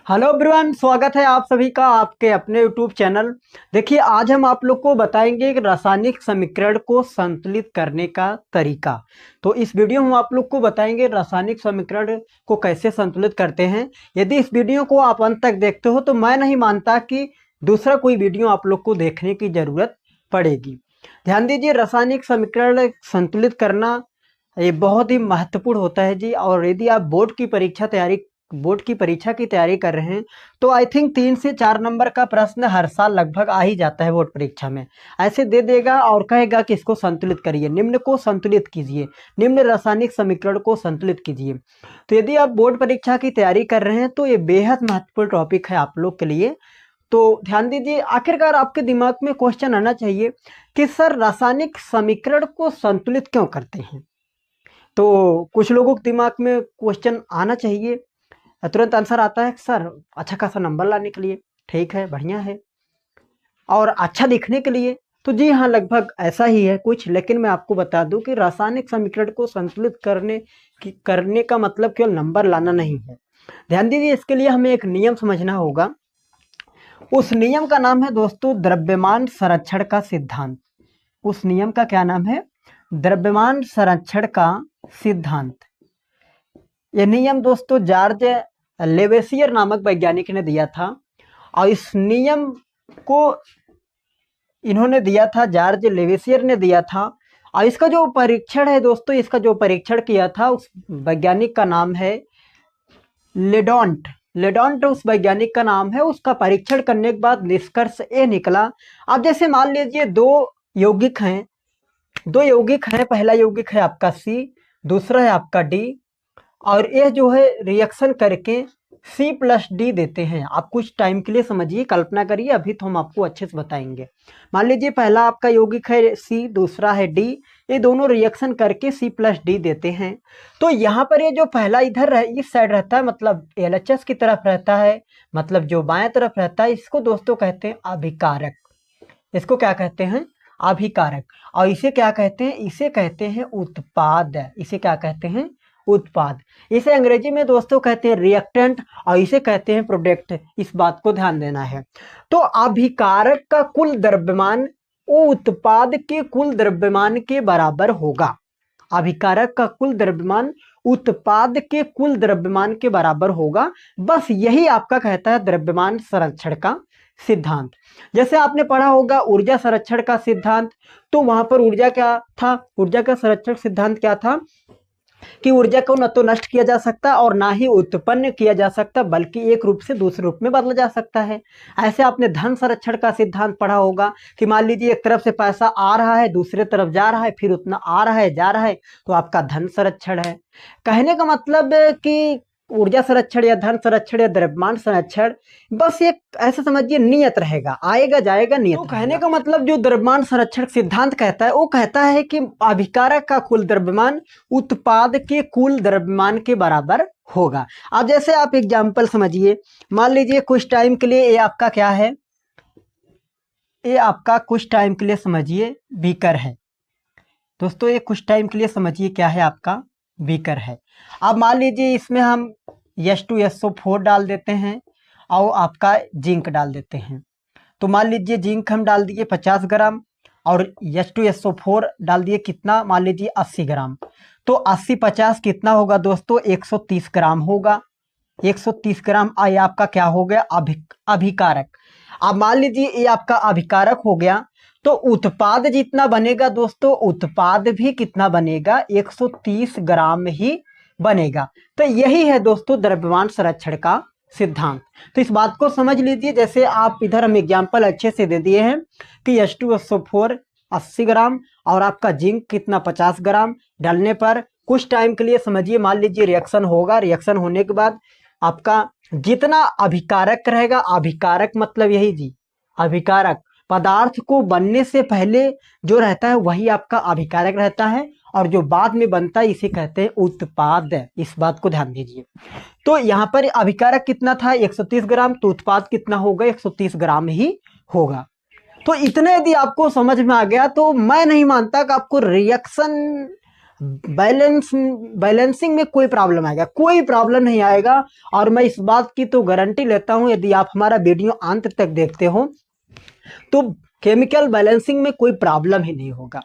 Hello everyone, स्वागत है आप सभी का आपके अपने यूट्यूब चैनल। देखिए, आज हम आप लोग को बताएंगे कि रासायनिक समीकरण को संतुलित करने का तरीका। तो इस वीडियो में हम आप लोग को बताएंगे रासायनिक समीकरण को कैसे संतुलित करते हैं। यदि इस वीडियो को आप अंत तक देखते हो तो मैं नहीं मानता कि दूसरा कोई वीडियो आप लोग को देखने की ज़रूरत पड़ेगी। ध्यान दीजिए, रासायनिक समीकरण संतुलित करना ये बहुत ही महत्वपूर्ण होता है जी। और यदि आप बोर्ड की परीक्षा की तैयारी कर रहे हैं तो आई थिंक 3 से 4 नंबर का प्रश्न हर साल लगभग आ ही जाता है बोर्ड परीक्षा में। ऐसे दे देगा और कहेगा कि इसको संतुलित करिए, निम्न को संतुलित कीजिए, निम्न रासायनिक समीकरण को संतुलित कीजिए। तो यदि आप बोर्ड परीक्षा की तैयारी कर रहे हैं तो ये बेहद महत्वपूर्ण टॉपिक है आप लोग के लिए। तो ध्यान दीजिए, आखिरकार आपके दिमाग में क्वेश्चन आना चाहिए कि सर रासायनिक समीकरण को संतुलित क्यों करते हैं। तो कुछ लोगों के दिमाग में क्वेश्चन आना चाहिए, तुरंत आंसर आता है सर अच्छा खासा नंबर लाने के लिए, ठीक है, बढ़िया है, और अच्छा दिखने के लिए। तो जी हाँ, लगभग ऐसा ही है कुछ। लेकिन मैं आपको बता दूं कि रासायनिक समीकरण को संतुलित करने का मतलब केवल नंबर लाना नहीं है। ध्यान दीजिए, इसके लिए हमें एक नियम समझना होगा। उस नियम का नाम है दोस्तों द्रव्यमान संरक्षण का सिद्धांत। उस नियम का क्या नाम है? द्रव्यमान संरक्षण का सिद्धांत। यह नियम दोस्तों जॉर्ज लेवेसियर नामक वैज्ञानिक ने दिया था, और इस नियम को इन्होंने दिया था, जॉर्ज लेवेसियर ने दिया था। और इसका जो परीक्षण है दोस्तों, इसका जो परीक्षण किया था उस वैज्ञानिक का नाम है लेडोंट। लेडोंट उस वैज्ञानिक का नाम है। उसका परीक्षण करने के बाद निष्कर्ष ये निकला। अब जैसे मान लीजिए दो यौगिक हैं। पहला यौगिक है आपका सी, दूसरा है आपका डी, और यह जो है रिएक्शन करके C+D देते हैं। आप कुछ टाइम के लिए समझिए, कल्पना करिए, अभी तो हम आपको अच्छे से बताएंगे। मान लीजिए पहला आपका यौगिक है C, दूसरा है D, ये दोनों रिएक्शन करके C+D देते हैं। तो यहाँ पर ये जो पहला इधर इस साइड रहता है, मतलब LHS की तरफ रहता है, मतलब जो बाएं तरफ रहता है, इसको दोस्तों कहते हैं अभिकारक। इसको क्या कहते हैं? अभिकारक। और इसे क्या कहते हैं? इसे कहते हैं उत्पाद। इसे क्या कहते हैं? उत्पाद। इसे अंग्रेजी में दोस्तों कहते हैं रिएक्टेंट, और इसे कहते हैं प्रोडक्ट। इस बात को ध्यान देना है। तो अभिकारक का कुल द्रव्यमान उत्पाद के कुल द्रव्यमान के बराबर होगा। अभिकारक का कुल द्रव्यमान उत्पाद के कुल द्रव्यमान के बराबर होगा। बस यही आपका कहता है द्रव्यमान संरक्षण का सिद्धांत। जैसे आपने पढ़ा होगा ऊर्जा संरक्षण का सिद्धांत, तो वहां पर ऊर्जा क्या था? ऊर्जा का संरक्षण सिद्धांत क्या था कि ऊर्जा को न तो नष्ट किया जा सकता और ना ही उत्पन्न किया जा सकता, बल्कि एक रूप से दूसरे रूप में बदला जा सकता है। ऐसे आपने धन संरक्षण का सिद्धांत पढ़ा होगा कि मान लीजिए एक तरफ से पैसा आ रहा है, दूसरे तरफ जा रहा है, फिर उतना आ रहा है, जा रहा है, तो आपका धन संरक्षण है। कहने का मतलब कि ऊर्जा संरक्षण या धन संरक्षण या द्रव्यमान संरक्षण बस एक ऐसा समझिए नियत रहेगा, आएगा जाएगा, नियत तो कहने का मतलब जो द्रव्यमान संरक्षण सिद्धांत कहता है वो कहता है कि अभिकारक का कुल द्रव्यमान उत्पाद के कुल द्रव्यमान के बराबर होगा। अब जैसे आप एग्जाम्पल समझिए, मान लीजिए कुछ टाइम के लिए ये आपका क्या है, ये आपका कुछ टाइम के लिए समझिए बीकर है दोस्तों। ये कुछ टाइम के लिए समझिए क्या है, आपका बीकर है। अब मान लीजिए इसमें हम H2SO4 डाल देते हैं और आपका जिंक डाल देते हैं। तो मान लीजिए जिंक हम डाल दिए 50 ग्राम और H2SO4 डाल दिए कितना, मान लीजिए 80 ग्राम। तो 80-50 कितना होगा दोस्तों? 130 ग्राम होगा। 130 ग्राम ये आपका क्या हो गया? अभिकारक। अब मान लीजिए ये आपका अभिकारक हो गया, तो उत्पाद जितना बनेगा दोस्तों, उत्पाद भी कितना बनेगा? 130 ग्राम ही बनेगा। तो यही है दोस्तों द्रव्यमान संरक्षण का सिद्धांत। तो इस बात को समझ लीजिए। जैसे आप इधर हम एग्जाम्पल अच्छे से दे दिए हैं कि H2SO4 80 ग्राम और आपका जिंक कितना 50 ग्राम डालने पर कुछ टाइम के लिए समझिए, मान लीजिए रिएक्शन होगा। रिएक्शन होने के बाद आपका जितना अभिकारक रहेगा, अभिकारक मतलब यही जी, अभिकारक पदार्थ को बनने से पहले जो रहता है वही आपका अभिकारक रहता है, और जो बाद में बनता है इसे कहते हैं उत्पाद। इस बात को ध्यान दीजिए। तो यहाँ पर अभिकारक कितना था? 130 ग्राम, तो उत्पाद कितना होगा? 130 ग्राम ही होगा। तो इतने यदि आपको समझ में आ गया तो मैं नहीं मानता कि आपको रिएक्शन बैलेंसिंग में कोई प्रॉब्लम आएगा, कोई प्रॉब्लम नहीं आएगा। और मैं इस बात की तो गारंटी लेता हूं, यदि आप हमारा वीडियो अंत तक देखते हो तो केमिकल बैलेंसिंग में कोई प्रॉब्लम ही नहीं होगा।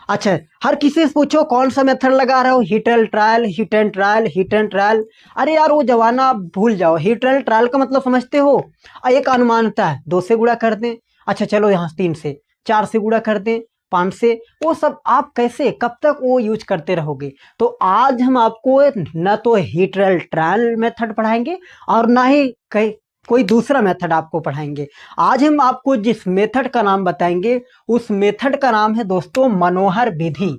अच्छा, हर किसी से पूछो कौन सा मेथड लगा रहे हो, hit and trial, hit and trial, hit and trial. अरे यार वो जमाना आप भूल जाओ। हिट एंड ट्रायल का मतलब समझते हो? एक अनुमानता है, 2 से गुणा कर दें, अच्छा चलो यहाँ 3 से, 4 से गुणा कर दें, 5 से। वो सब आप कैसे कब तक वो यूज करते रहोगे? तो आज हम आपको न तो हिट एंड ट्रायल मेथड पढ़ाएंगे और ना ही कोई दूसरा मेथड आपको पढ़ाएंगे। आज हम आपको जिस मेथड का नाम बताएंगे उस मेथड का नाम है दोस्तों मनोहर विधि।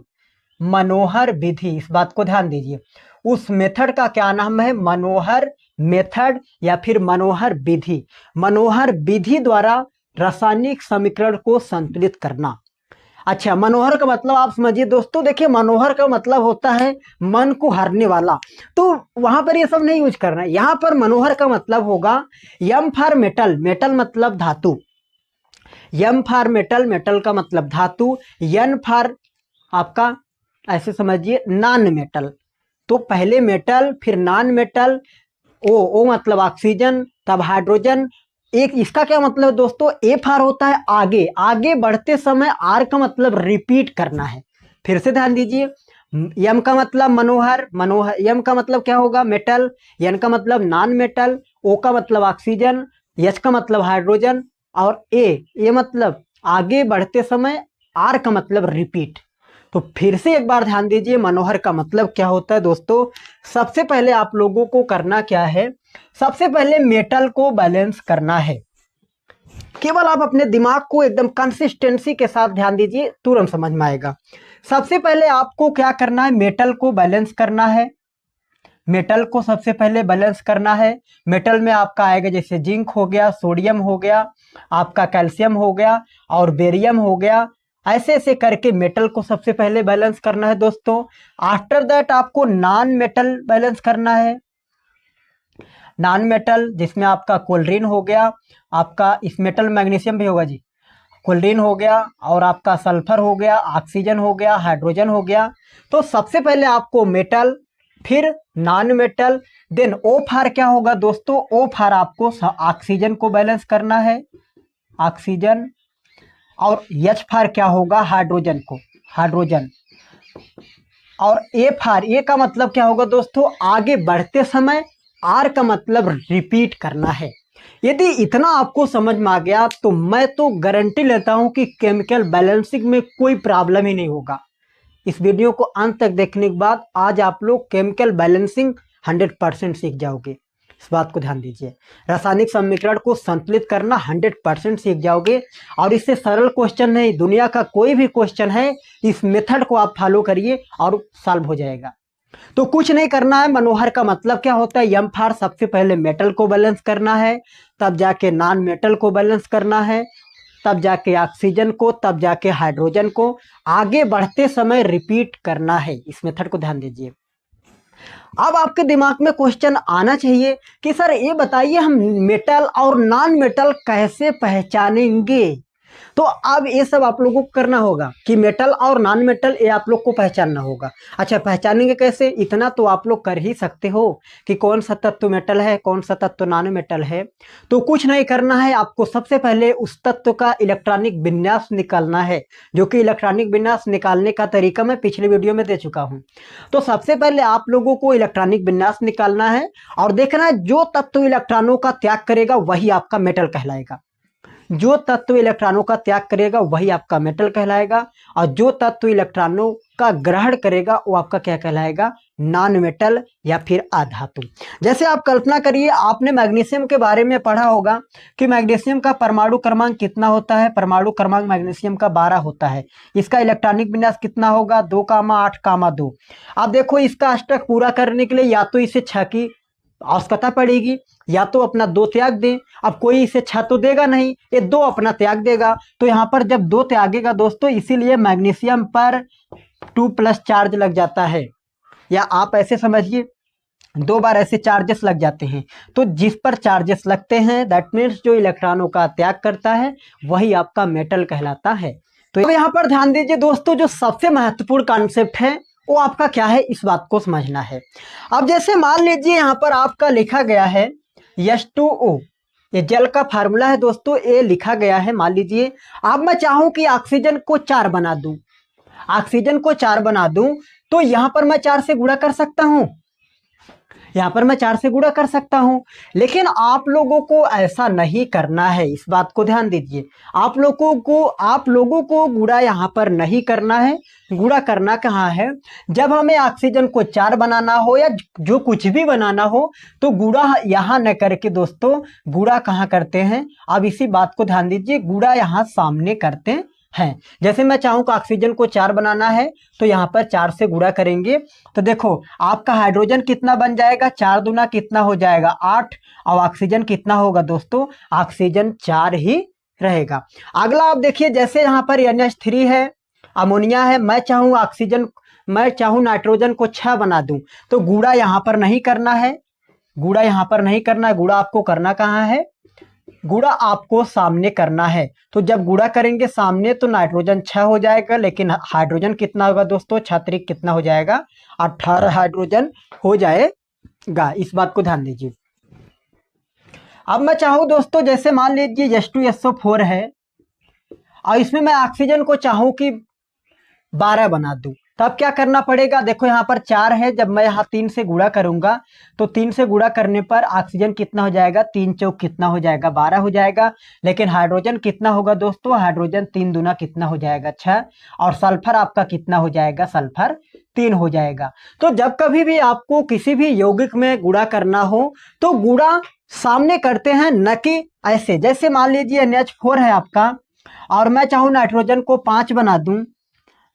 मनोहर विधि, इस बात को ध्यान दीजिए। उस मेथड का क्या नाम है? मनोहर मेथड या फिर मनोहर विधि। मनोहर विधि द्वारा रासायनिक समीकरण को संतुलित करना। अच्छा, मनोहर का मतलब आप समझिए दोस्तों। देखिए, मनोहर का मतलब होता है मन को हरने वाला, तो वहां पर ये सब नहीं यूज करना है। यहां पर मनोहर का मतलब होगा एम फॉर मेटल, मेटल मतलब धातु, एम फॉर मेटल, मेटल का मतलब धातु, एन फॉर आपका ऐसे समझिए नॉन मेटल। तो पहले मेटल फिर नॉन मेटल, ओ मतलब ऑक्सीजन, तब हाइड्रोजन। एक इसका क्या मतलब है दोस्तों? ए फॉर होता है आगे, आगे बढ़ते समय। आर का मतलब रिपीट करना है। फिर से ध्यान दीजिए, यम का मतलब मनोहर, मनोहर यम का मतलब क्या होगा? मेटल, एन का मतलब नॉन मेटल, ओ का मतलब ऑक्सीजन, एच का मतलब हाइड्रोजन, और ए मतलब आगे बढ़ते समय, आर का मतलब रिपीट। तो फिर से एक बार ध्यान दीजिए, मनोहर का मतलब क्या होता है दोस्तों। सबसे पहले आप लोगों को करना क्या है? सबसे पहले मेटल को बैलेंस करना है। केवल आप अपने दिमाग को एकदम कंसिस्टेंसी के साथ ध्यान दीजिए, तुरंत समझ में आएगा। सबसे पहले आपको क्या करना है? मेटल को बैलेंस करना है। मेटल को सबसे पहले बैलेंस करना है। मेटल में आपका आएगा जैसे जिंक हो गया, सोडियम हो गया, आपका कैल्शियम हो गया और बेरियम हो गया। ऐसे ऐसे करके मेटल को सबसे पहले बैलेंस करना है दोस्तों। आफ्टर दैट आपको नॉन मेटल बैलेंस करना है। नॉन मेटल जिसमें आपका क्लोरीन हो गया, आपका इस मेटल मैग्नीशियम भी होगा जी, क्लोरीन हो गया और आपका सल्फर हो गया, ऑक्सीजन हो गया, हाइड्रोजन हो गया। तो सबसे पहले आपको मेटल, फिर नॉन मेटल, देन ओ फार क्या होगा दोस्तों? ओ फार आपको ऑक्सीजन को बैलेंस करना है, ऑक्सीजन। और एच फार क्या होगा? हाइड्रोजन को, हाइड्रोजन। और ए फार, ए का मतलब क्या होगा दोस्तों? आगे बढ़ते समय। आर का मतलब रिपीट करना है। यदि इतना आपको समझ में आ गया तो मैं तो गारंटी लेता हूं कि केमिकल बैलेंसिंग में कोई प्रॉब्लम ही नहीं होगा। इस वीडियो को अंत तक देखने के बाद आज आप लोग केमिकल बैलेंसिंग 100% सीख जाओगे। इस बात को ध्यान दीजिए, रासायनिक समीकरण को संतुलित करना 100% सीख जाओगे। और इससे सरल क्वेश्चन नहीं, दुनिया का कोई भी क्वेश्चन है, इस मेथड को आप फॉलो करिए और सॉल्व हो जाएगा। तो कुछ नहीं करना है। मनोहर का मतलब क्या होता है? एम फार सबसे पहले मेटल को बैलेंस करना है, तब जाके नॉन मेटल को बैलेंस करना है, तब जाके ऑक्सीजन को, तब जाके हाइड्रोजन को। आगे बढ़ते समय रिपीट करना है। इस मेथड को ध्यान दीजिए। अब आपके दिमाग में क्वेश्चन आना चाहिए कि सर ये बताइए हम मेटल और नॉन मेटल कैसे पहचानेंगे? तो अब ये सब आप लोगों को करना होगा कि मेटल और नॉन मेटल ये आप लोग को पहचानना होगा। अच्छा, पहचानेंगे कैसे? इतना तो आप लोग कर ही सकते हो कि कौन सा तत्व मेटल है, कौन सा तत्व नॉन मेटल है। तो कुछ नहीं करना है, आपको सबसे पहले उस तत्व का इलेक्ट्रॉनिक विन्यास निकालना है, जो कि इलेक्ट्रॉनिक विन्यास निकालने का तरीका मैं पिछले वीडियो में दे चुका हूँ। तो सबसे पहले आप लोगों को इलेक्ट्रॉनिक विन्यास निकालना है और देखना है जो तत्व इलेक्ट्रॉनों का त्याग करेगा वही आपका मेटल कहलाएगा। जो तत्व इलेक्ट्रॉनों का त्याग करेगा वही आपका मेटल कहलाएगा, और जो तत्व इलेक्ट्रॉनों का ग्रहण करेगा वो आपका क्या कहलाएगा? नॉन मेटल या फिर अधातु। जैसे आप कल्पना करिए, आपने मैग्नीशियम के बारे में पढ़ा होगा कि मैग्नीशियम का परमाणु क्रमांक कितना होता है? परमाणु क्रमांक मैग्नीशियम का 12 होता है। इसका इलेक्ट्रॉनिक विन्यास कितना होगा? 2,8,2। अब देखो, इसका अष्टक पूरा करने के लिए या तो इसे 6 की आवश्यकता पड़ेगी या तो अपना 2 त्याग दें। अब कोई इसे 6 तो देगा नहीं, ये 2 अपना त्याग देगा। तो यहाँ पर जब 2 त्यागेगा दोस्तों, इसीलिए मैग्नीशियम पर 2+ चार्ज लग जाता है, या आप ऐसे समझिए 2 बार ऐसे चार्जेस लग जाते हैं। तो जिस पर चार्जेस लगते हैं दैट मीन्स जो इलेक्ट्रॉनों का त्याग करता है वही आपका मेटल कहलाता है। तो यहाँ पर ध्यान दीजिए दोस्तों, जो सबसे महत्वपूर्ण कॉन्सेप्ट है वो आपका क्या है, इस बात को समझना है। अब जैसे मान लीजिए यहाँ पर आपका लिखा गया है H2O, ये जल का फार्मूला है दोस्तों, ये लिखा गया है। मान लीजिए अब मैं चाहूं कि ऑक्सीजन को 4 बना दूं, ऑक्सीजन को 4 बना दूं, तो यहां पर मैं 4 से गुणा कर सकता हूं, यहाँ पर मैं 4 से गुणा कर सकता हूं। लेकिन आप लोगों को ऐसा नहीं करना है, इस बात को ध्यान दीजिए। आप लोगों को गुणा यहाँ पर नहीं करना है। गुणा करना कहाँ है, जब हमें ऑक्सीजन को 4 बनाना हो या जो कुछ भी बनाना हो, तो गुणा यहाँ न करके दोस्तों, गुणा कहाँ करते हैं, अब इसी बात को ध्यान दीजिए, गुणा यहाँ सामने करते हैं। जैसे मैं चाहूँ कि ऑक्सीजन को 4 बनाना है, तो यहाँ पर 4 से गुणा करेंगे, तो देखो आपका हाइड्रोजन कितना बन जाएगा, 4 दूना कितना हो जाएगा 8, और ऑक्सीजन कितना होगा दोस्तों, ऑक्सीजन 4 ही रहेगा। अगला आप देखिए, जैसे यहाँ पर NH3 है, अमोनिया है, मैं चाहूँ नाइट्रोजन को 6 बना दूं, तो गुणा यहाँ पर नहीं करना है, गुणा यहाँ पर नहीं करना है, गुणा आपको करना कहाँ है, गुणा आपको सामने करना है। तो जब गुणा करेंगे सामने तो नाइट्रोजन 6 हो जाएगा, लेकिन हाइड्रोजन कितना होगा दोस्तों, 6 कितना हो जाएगा, 18 हाइड्रोजन हो जाएगा। इस बात को ध्यान दीजिए। अब मैं चाहूँ दोस्तों, जैसे मान लीजिए H2SO4 है, और इसमें मैं ऑक्सीजन को चाहूँ कि 12 बना दूं, तब क्या करना पड़ेगा, देखो यहाँ पर 4 है, जब मैं यहाँ 3 से गुणा करूंगा, तो 3 से गुणा करने पर ऑक्सीजन कितना हो जाएगा, 3 चौक कितना हो जाएगा, 12 हो जाएगा। लेकिन हाइड्रोजन कितना होगा दोस्तों, हाइड्रोजन 3 दूना कितना हो जाएगा, 6, और सल्फर आपका कितना हो जाएगा, सल्फर 3 हो जाएगा। तो जब कभी भी आपको किसी भी यौगिक में गुणा करना हो, तो गुणा सामने करते हैं, न कि ऐसे। जैसे मान लीजिए NH4 है आपका, और मैं चाहूँ नाइट्रोजन को 5 बना दूं,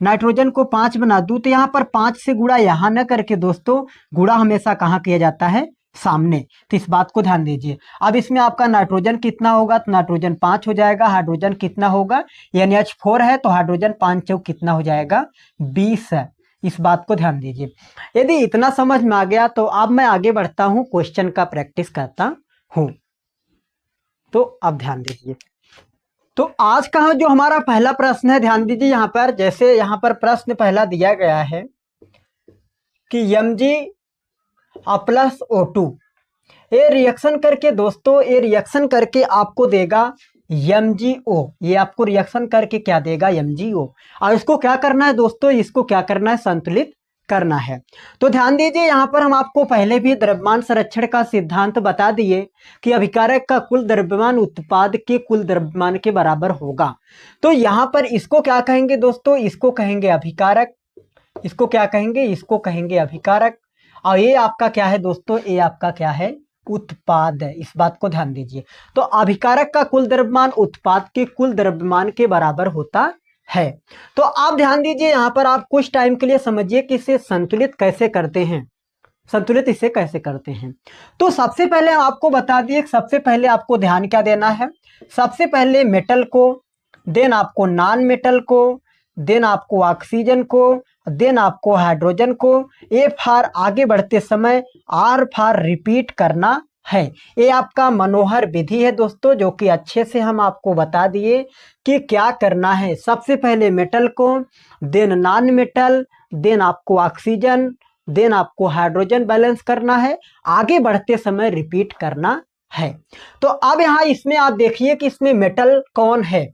नाइट्रोजन को 5 बना दूं, तो यहाँ पर 5 से गुणा यहाँ न करके दोस्तों, गुणा हमेशा कहाँ किया जाता है, सामने। तो इस बात को ध्यान दीजिए। अब इसमें आपका नाइट्रोजन कितना होगा, तो नाइट्रोजन 5 हो जाएगा, हाइड्रोजन कितना होगा, NH4 है, तो हाइड्रोजन 5 चौक कितना हो जाएगा, 20 है। इस बात को ध्यान दीजिए। यदि इतना समझ में आ गया, तो अब मैं आगे बढ़ता हूँ, क्वेश्चन का प्रैक्टिस करता हूँ। तो अब ध्यान दीजिए। तो आज का जो हमारा पहला प्रश्न है, ध्यान दीजिए यहाँ पर। जैसे यहाँ पर प्रश्न पहला दिया गया है कि Mg+O2 ये रिएक्शन करके दोस्तों, ये रिएक्शन करके आपको देगा MgO, ये आपको रिएक्शन करके क्या देगा, MgO। और इसको क्या करना है दोस्तों, इसको क्या करना है, संतुलित करना है। तो ध्यान दीजिए, यहाँ पर हम आपको पहले भी द्रव्यमान संरक्षण का सिद्धांत बता दिए कि अभिकारक का कुल द्रव्यमान उत्पाद के कुल द्रव्यमान के बराबर होगा। तो यहाँ पर इसको क्या कहेंगे दोस्तों, इसको कहेंगे अभिकारक, इसको क्या कहेंगे, इसको कहेंगे अभिकारक, और ये आपका क्या है दोस्तों, ये आपका क्या है, उत्पाद है। इस बात को ध्यान दीजिए। तो अभिकारक का कुल द्रव्यमान उत्पाद के कुल द्रव्यमान के बराबर होता है। तो आप ध्यान दीजिए, यहाँ पर आप कुछ टाइम के लिए समझिए कि इसे संतुलित कैसे करते हैं, संतुलित इसे कैसे करते हैं। तो सबसे पहले आपको बता दिए, सबसे पहले आपको ध्यान क्या देना है, सबसे पहले मेटल को, देन आपको नॉन मेटल को, देन आपको ऑक्सीजन को, देन आपको हाइड्रोजन को, ए फॉर आगे बढ़ते समय, आर फॉर रिपीट करना है। ये आपका मनोहर विधि है दोस्तों, जो कि अच्छे से हम आपको बता दिए कि क्या करना है। सबसे पहले मेटल को, देन नॉन मेटल, देन आपको ऑक्सीजन, देन आपको हाइड्रोजन बैलेंस करना है, आगे बढ़ते समय रिपीट करना है। तो अब यहाँ इसमें आप देखिए कि इसमें मेटल कौन है,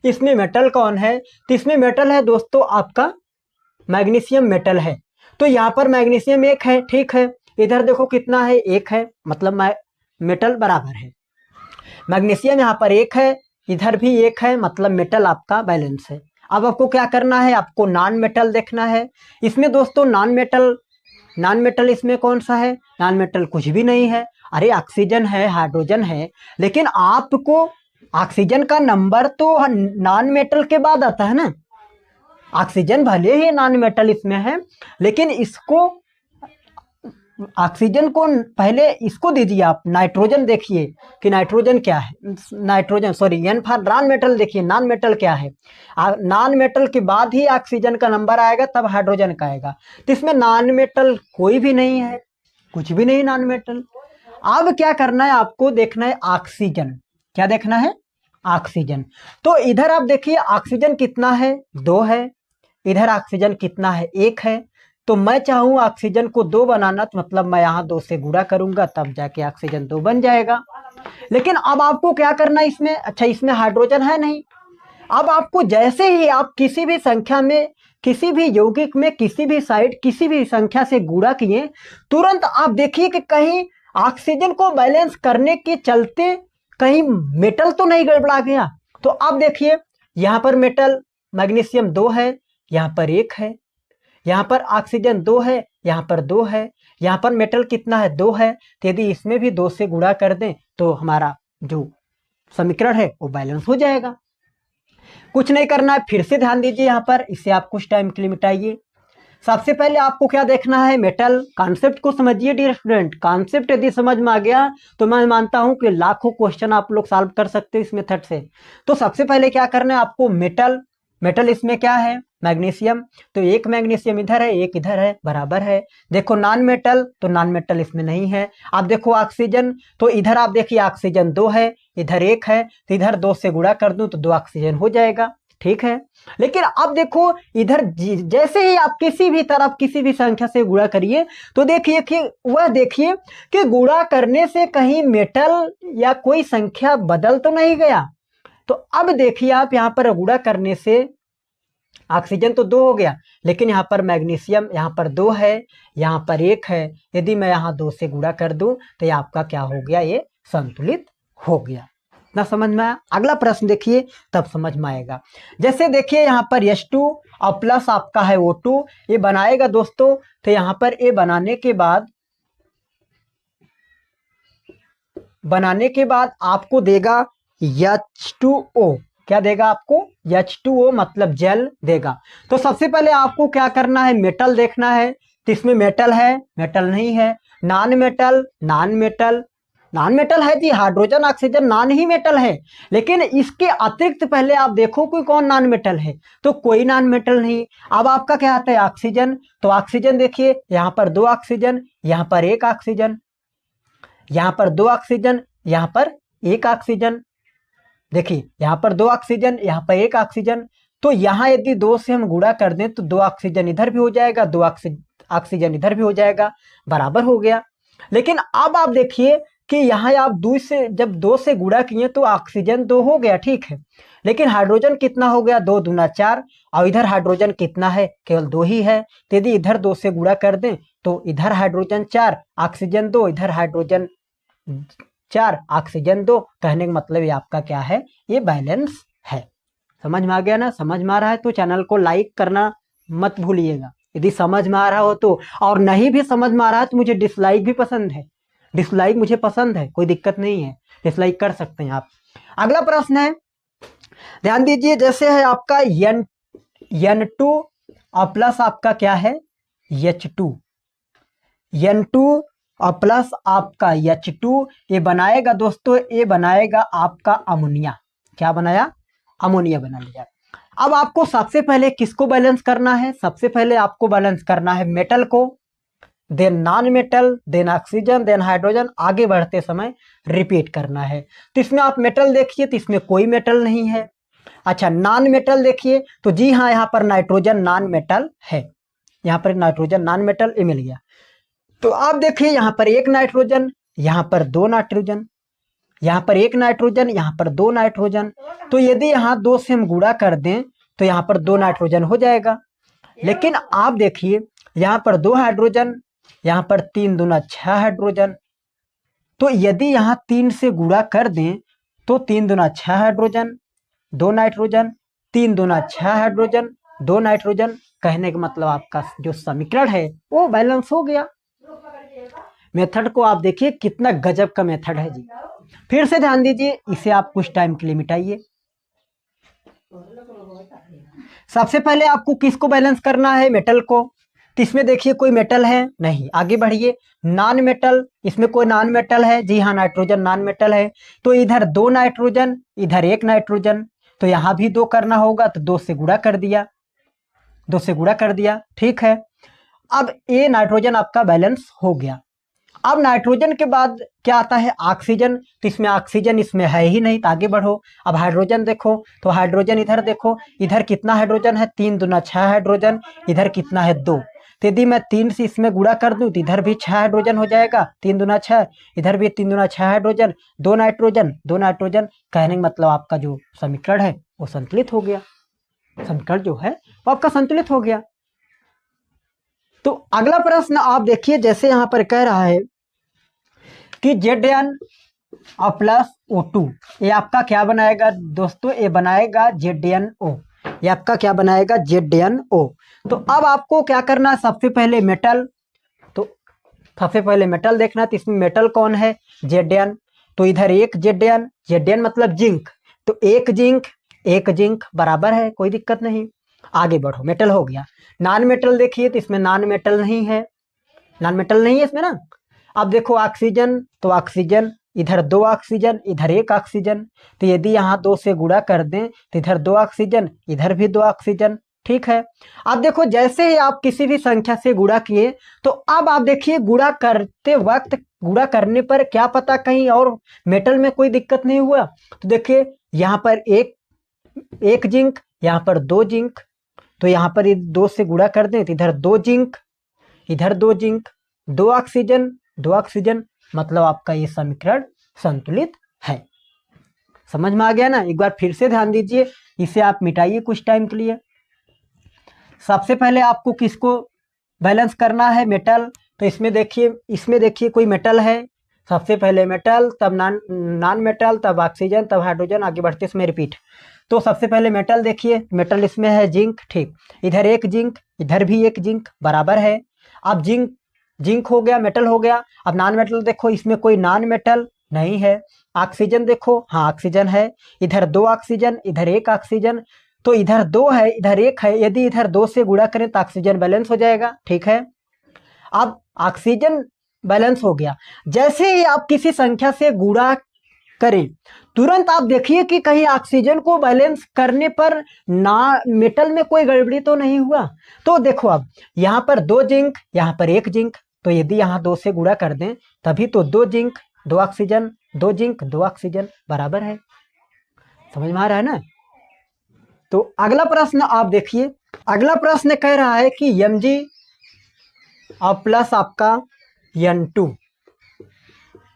इसमें मेटल कौन है, तो इसमें मेटल है दोस्तों आपका मैग्नीशियम मेटल है। तो यहाँ पर मैग्नीशियम 1 है, ठीक है, इधर देखो कितना है, 1 है, मतलब मेटल बराबर है। मैग्नीशियम यहाँ पर 1 है, इधर भी 1 है, मतलब मेटल आपका बैलेंस है। अब आपको क्या करना है, आपको नॉन मेटल देखना है। इसमें दोस्तों नॉन मेटल इसमें कौन सा है, नॉन मेटल कुछ भी नहीं है। अरे ऑक्सीजन है, हाइड्रोजन है, लेकिन आपको ऑक्सीजन का नंबर तो नॉन मेटल के बाद आता है ना। ऑक्सीजन भले ही नॉन मेटल इसमें है, लेकिन इसको, ऑक्सीजन को पहले इसको दीजिए आप। नाइट्रोजन देखिए कि नाइट्रोजन क्या है, nitrogen sorry N for non metal, देखिए नॉन मेटल क्या है, नॉन मेटल के बाद ही ऑक्सीजन का नंबर आएगा, तब हाइड्रोजन का आएगा। तो इसमें नॉन मेटल कोई भी नहीं है, कुछ भी नहीं नॉन मेटल। अब क्या करना है, आपको देखना है ऑक्सीजन, क्या देखना है, ऑक्सीजन। तो इधर आप देखिए ऑक्सीजन कितना है, 2 है, इधर ऑक्सीजन कितना है, 1 है, तो मैं चाहूँ ऑक्सीजन को 2 बनाना, तो मतलब मैं यहाँ 2 से गुणा करूंगा, तब जाके ऑक्सीजन 2 बन जाएगा। लेकिन अब आपको क्या करना है इसमें, अच्छा इसमें हाइड्रोजन है नहीं। अब आपको जैसे ही आप किसी भी संख्या में, किसी भी यौगिक में, किसी भी साइड, किसी भी संख्या से गुणा किए, तुरंत आप देखिए कि कहीं ऑक्सीजन को बैलेंस करने के चलते कहीं मेटल तो नहीं गड़बड़ा गया। तो अब देखिए यहाँ पर मेटल मैग्नीशियम 2 है, यहाँ पर 1 है, यहाँ पर ऑक्सीजन 2 है, यहाँ पर 2 है, यहाँ पर मेटल कितना है 2 है। तो यदि इसमें भी 2 से गुणा कर दें तो हमारा जो समीकरण है वो बैलेंस हो जाएगा। कुछ नहीं करना है, फिर से ध्यान दीजिए यहाँ पर, इसे आप कुछ टाइम के लिए मिटाइए। सबसे पहले आपको क्या देखना है, मेटल। कॉन्सेप्ट को समझिए डियर स्टूडेंट, कॉन्सेप्ट यदि समझ में आ गया तो मैं मानता हूं कि लाखों क्वेश्चन आप लोग सॉल्व कर सकते हैं इस मेथड से। तो सबसे पहले क्या करना है आपको, मेटल। मेटल इसमें क्या है, मैग्नीशियम। तो एक मैग्नीशियम इधर है, एक इधर है, बराबर है। देखो नॉन मेटल, तो नॉन मेटल इसमें नहीं है। आप देखो ऑक्सीजन, तो इधर आप देखिए ऑक्सीजन 2 है, इधर 1 है, तो इधर 2 से गुणा कर दूं तो 2 ऑक्सीजन हो जाएगा, ठीक है। लेकिन अब देखो इधर जैसे ही आप किसी भी तरफ किसी भी संख्या से गुणा करिए, तो देखिए कि वह देखिए कि गुणा करने से कहीं मेटल या कोई संख्या बदल तो नहीं गया। तो अब देखिए आप यहाँ पर गुणा करने से ऑक्सीजन तो 2 हो गया, लेकिन यहाँ पर मैग्नीशियम यहाँ पर 2 है, यहाँ पर 1 है। यदि मैं यहाँ 2 से गुणा कर दूं तो ये आपका क्या हो गया, ये संतुलित हो गया। ना समझ में आया? अगला प्रश्न देखिए तब समझ में आएगा। जैसे देखिए यहाँ पर H2 और प्लस आपका है O2, ये बनाएगा दोस्तों। तो यहाँ पर ये बनाने के बाद आपको देगा H2O। क्या देगा आपको, H2O मतलब जल देगा। तो सबसे पहले आपको क्या करना है, मेटल देखना है। तो इसमें मेटल है, मेटल नहीं है। Non metal, non metal, non metal है जी, हाइड्रोजन ऑक्सीजन नॉन ही मेटल है। लेकिन इसके अतिरिक्त पहले आप देखो कोई कौन नॉन मेटल है, तो कोई नॉन मेटल नहीं। अब आपका क्या आता है, ऑक्सीजन। तो ऑक्सीजन देखिए यहाँ पर 2 ऑक्सीजन, यहाँ पर 1 ऑक्सीजन, यहाँ पर 2 ऑक्सीजन, यहाँ पर 1 ऑक्सीजन। देखिए यहाँ पर 2 ऑक्सीजन, यहाँ पर 1 ऑक्सीजन। तो यहाँ यदि 2 से हम गुणा कर दें तो 2 ऑक्सीजन इधर भी हो जाएगा, 2 ऑक्सीजन इधर भी हो जाएगा, बराबर हो गया। लेकिन अब आप देखिए कि यहाँ आप 2 से जब 2 से गुणा किए तो ऑक्सीजन 2 हो गया, ठीक है। लेकिन हाइड्रोजन कितना हो गया, 2 दूना 4, और इधर हाइड्रोजन कितना है, केवल 2 ही है। तो यदि इधर 2 से गुणा कर दें तो इधर हाइड्रोजन 4, ऑक्सीजन 2, इधर हाइड्रोजन 4, ऑक्सीजन 2। कहने का मतलब ये आपका क्या है, ये बैलेंस है। समझ में आ गया ना? समझ में आ रहा है तो चैनल को लाइक करना मत भूलिएगा यदि समझ में आ रहा हो तो। और नहीं भी समझ में आ रहा है तो मुझे डिसलाइक भी पसंद है, डिसलाइक मुझे पसंद है, कोई दिक्कत नहीं है, डिसलाइक कर सकते हैं आप। अगला प्रश्न है, ध्यान दीजिए। जैसे है आपका N2 और प्लस आपका क्या है, H2। N2 और प्लस आपका H2, ये बनाएगा दोस्तों, ये बनाएगा आपका अमोनिया। क्या बनाया, अमोनिया बना लिया। अब आपको सबसे पहले किसको बैलेंस करना है, सबसे पहले आपको बैलेंस करना है मेटल को, then non metal, then oxygen, then hydrogen. आगे बढ़ते समय रिपीट करना है। तो इसमें आप मेटल देखिए तो इसमें कोई मेटल नहीं है। अच्छा नॉन मेटल देखिए, तो जी हाँ यहाँ पर नाइट्रोजन नॉन मेटल है, यहाँ पर नाइट्रोजन नॉन मेटल ये मिल गया। तो आप देखिए यहाँ पर 1 नाइट्रोजन, यहाँ पर 2 नाइट्रोजन, यहाँ पर 1 नाइट्रोजन, यहाँ पर 2 नाइट्रोजन। तो यदि यहाँ 2 से हम गुणा कर दें तो यहाँ पर 2 नाइट्रोजन हो जाएगा। लेकिन आप देखिए यहाँ पर 2 हाइड्रोजन, यहाँ पर 3 दूना 6 हाइड्रोजन। तो यदि यहाँ 3 से गुणा कर दें तो 3 दूना 6 हाइड्रोजन, 2 नाइट्रोजन, 3 दूना 6 हाइड्रोजन, 2 नाइट्रोजन। कहने का मतलब आपका जो समीकरण है वो बैलेंस हो गया। मेथड को आप देखिए कितना गजब का मेथड है जी। फिर से ध्यान दीजिए, इसे आप कुछ टाइम के लिए मिटाइए। सबसे पहले आपको किसको बैलेंस करना है, मेटल को। तो इसमें देखिए कोई मेटल है नहीं, आगे बढ़िए। नॉन मेटल, इसमें कोई नॉन मेटल है, जी हाँ नाइट्रोजन नॉन मेटल है। तो इधर 2 नाइट्रोजन, इधर 1 नाइट्रोजन, तो यहाँ भी 2 करना होगा, तो 2 से गुणा कर दिया, 2 से गुणा कर दिया, ठीक है। अब ये नाइट्रोजन आपका बैलेंस हो गया। अब नाइट्रोजन के बाद क्या आता है, ऑक्सीजन। तो इसमें ऑक्सीजन इसमें है ही नहीं, तो आगे बढ़ो। अब हाइड्रोजन देखो, तो हाइड्रोजन इधर देखो, इधर कितना हाइड्रोजन है, 3 दूना 6 हाइड्रोजन, इधर कितना है 2। तो यदि मैं 3 से इसमें गुणा कर दूं तो इधर भी 6 हाइड्रोजन हो जाएगा, 3 दूना 6, इधर भी 3 दूना 6 हाइड्रोजन, 2 नाइट्रोजन 2 नाइट्रोजन। कहने का मतलब आपका जो समीकरण है वो संतुलित हो गया, समीकरण जो है वो आपका संतुलित हो गया। तो अगला प्रश्न आप देखिए, जैसे यहाँ पर कह रहा है कि Zn और प्लस O2, ये आपका क्या बनाएगा दोस्तों, ये बनाएगा ZnO, ये आपका क्या बनाएगा ZnO। तो अब आपको क्या करना है, सबसे पहले मेटल, तो सबसे पहले मेटल देखना है, तो इसमें मेटल कौन है Zn, तो इधर एक Zn मतलब जिंक, तो एक जिंक बराबर है, कोई दिक्कत नहीं। आगे बढ़ो, मेटल हो गया। नॉन मेटल देखिए, तो इसमें नॉन मेटल नहीं है, नॉन मेटल नहीं है इसमें ना। अब देखो ऑक्सीजन, तो ऑक्सीजन इधर 2 ऑक्सीजन, इधर 1 ऑक्सीजन, तो यदि यहाँ 2 से गुणा कर दें तो इधर 2 ऑक्सीजन, इधर भी 2 ऑक्सीजन, ठीक है। अब देखो जैसे ही आप किसी भी संख्या से गुणा किए, तो अब आप देखिए गुणा करते वक्त, गुणा करने पर क्या पता कहीं और मेटल में कोई दिक्कत नहीं हुआ। तो देखिए यहाँ पर एक जिंक, यहाँ पर 2 जिंक, तो यहाँ पर 2 से गुणा कर दें तो इधर 2 जिंक, इधर 2 जिंक, 2 ऑक्सीजन 2 ऑक्सीजन, मतलब आपका ये समीकरण संतुलित है। समझ में आ गया ना। एक बार फिर से ध्यान दीजिए, इसे आप मिटाइए कुछ टाइम के लिए। सबसे पहले आपको किसको बैलेंस करना है, मेटल, तो इसमें देखिए कोई मेटल है, सबसे पहले मेटल, तब नॉन मेटल, तब ऑक्सीजन, तब हाइड्रोजन, आगे बढ़ते इसमें रिपीट। तो सबसे पहले मेटल देखिए, मेटल इसमें है जिंक, ठीक, इधर एक जिंक, इधर भी एक जिंक, बराबर है। अब जिंक हो गया, मेटल हो गया। अब नॉन मेटल देखो, इसमें कोई नॉन मेटल नहीं है। ऑक्सीजन देखो, हाँ ऑक्सीजन है, इधर 2 ऑक्सीजन, इधर 1 ऑक्सीजन, तो इधर 2 है, इधर 1 है, यदि इधर 2 से गुणा करें तो ऑक्सीजन बैलेंस हो जाएगा, ठीक है। अब ऑक्सीजन बैलेंस हो गया। जैसे ही आप किसी संख्या से गुणा करें, तुरंत आप देखिए कि कहीं ऑक्सीजन को बैलेंस करने पर ना मेटल में कोई गड़बड़ी तो नहीं हुआ। तो देखो अब यहाँ पर 2 जिंक, यहाँ पर 1 जिंक, तो यदि यहाँ 2 से गुणा कर दें तभी तो 2 जिंक 2 ऑक्सीजन, 2 जिंक 2 ऑक्सीजन बराबर है। समझ में आ रहा है ना। तो अगला प्रश्न आप देखिए, अगला प्रश्न कह रहा है कि Mg और प्लस आपका N2,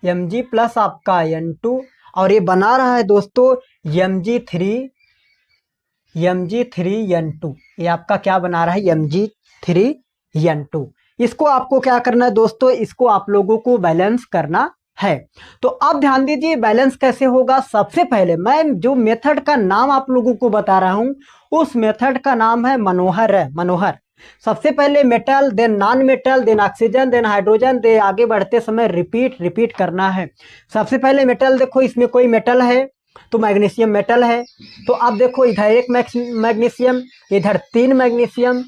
Mg प्लस आपका N2, और ये बना रहा है दोस्तों Mg3N2, ये आपका क्या बना रहा है Mg3N2। इसको आपको क्या करना है दोस्तों, इसको आप लोगों को बैलेंस करना है। तो अब ध्यान दीजिए बैलेंस कैसे होगा। सबसे पहले मैं जो मेथड का नाम आप लोगों को बता रहा हूं, उस मेथड का नाम है मनोहर। सबसे पहले metal, then non metal, then oxygen, then hydrogen, दे आगे बढ़ते समय रिपीट करना है। सबसे पहले मेटल देखो, इसमें कोई मेटल है तो मैग्नीशियम मेटल है। तो अब देखो इधर 1 मैग्नीशियम, इधर 3 मैग्नीशियम,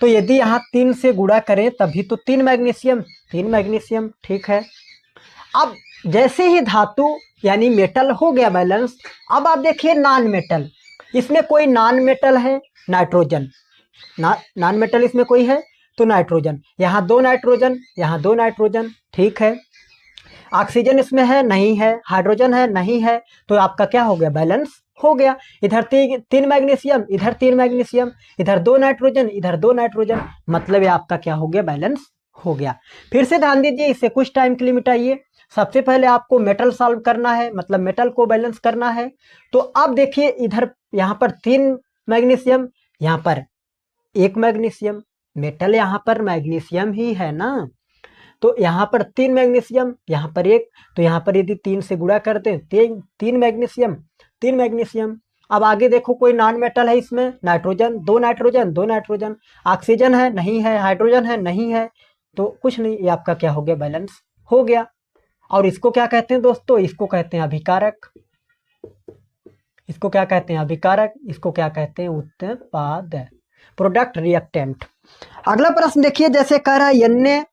तो यदि यहाँ 3 से गुणा करें तभी तो 3 मैग्नीशियम, ठीक है। अब जैसे ही धातु यानी मेटल हो गया बैलेंस, अब आप देखिए नॉन मेटल, इसमें कोई नॉन मेटल है, नाइट्रोजन, नॉन मेटल इसमें कोई है तो नाइट्रोजन, यहाँ 2 नाइट्रोजन, यहाँ 2 नाइट्रोजन, ठीक है। ऑक्सीजन इसमें है नहीं है, हाइड्रोजन है नहीं है, तो आपका क्या हो गया, बैलेंस हो गया। इधर 3 मैग्नीशियम, इधर 3 मैग्नीशियम, इधर 2 नाइट्रोजन, इधर 2 नाइट्रोजन, मतलब ये आपका क्या हो गया, बैलेंस हो गया। फिर से ध्यान दीजिए, इसे कुछ टाइम के लिए मिटाइए। सबसे पहले आपको मेटल सॉल्व करना है, मतलब मेटल को बैलेंस करना है। तो अब देखिए इधर यहाँ पर 3 मैग्नीशियम, यहाँ पर 1 मैग्नीशियम, मेटल यहाँ पर मैग्नीशियम ही है ना, तो यहाँ पर 3 मैग्नीशियम, यहाँ पर 1, तो यहाँ पर यदि 3 से गुणा करते हैं 3 मैग्नीशियम। अब आगे देखो कोई नॉन मेटल है इसमें, नाइट्रोजन, 2 नाइट्रोजन 2 नाइट्रोजन, ऑक्सीजन है नहीं है, हाइड्रोजन है नहीं है, तो कुछ नहीं, ये आपका क्या हो गया, बैलेंस हो गया। और इसको क्या कहते हैं दोस्तों, इसको कहते हैं अभिकारक, इसको क्या कहते हैं अभिकारक, इसको क्या कहते हैं उत्पाद, प्रोडक्ट, रिएक्टेंट। अगला प्रश्न देखिए, जैसे कह रहा है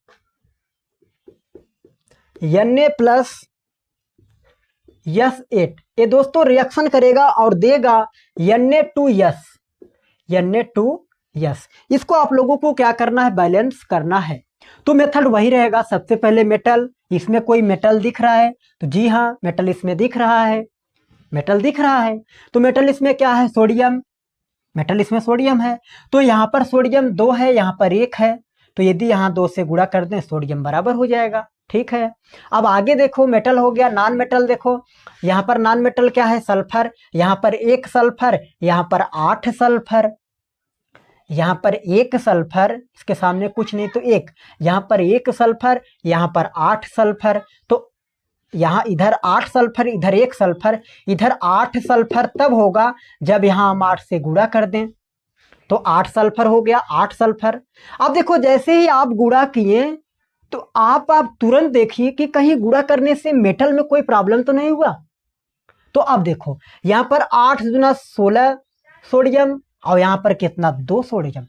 Na प्लस S8, ये दोस्तों रिएक्शन करेगा और देगा Na2S। इसको आप लोगों को क्या करना है, बैलेंस करना है। तो मेथड वही रहेगा। सबसे पहले मेटल, इसमें कोई मेटल दिख रहा है तो जी हाँ मेटल इसमें दिख रहा है, तो मेटल इसमें क्या है, सोडियम, मेटल इसमें सोडियम है। तो यहाँ पर सोडियम 2 है, यहाँ पर 1 है, तो यदि यहाँ 2 से गुणा कर दें सोडियम बराबर हो जाएगा। ठीक है, अब आगे देखो मेटल हो गया। नॉन मेटल देखो, यहाँ पर नॉन मेटल क्या है, सल्फर। यहाँ पर 1 सल्फर, यहाँ पर 8 सल्फर, यहाँ पर 1 सल्फर, इसके सामने कुछ नहीं तो 1, यहाँ पर 1 सल्फर, यहाँ पर 8 सल्फर। तो यहाँ इधर 8 सल्फर, इधर 1 सल्फर, इधर 8 सल्फर तब होगा जब यहाँ हम 8 से गुणा कर दें, तो 8 सल्फर हो गया, 8 सल्फर। अब देखो जैसे ही आप गुणा किए तो आप तुरंत देखिए कि कहीं गुणा करने से मेटल में कोई प्रॉब्लम तो नहीं हुआ। तो अब देखो यहाँ पर 8 दूना 16 सोडियम, और यहाँ पर कितना 2 सोडियम,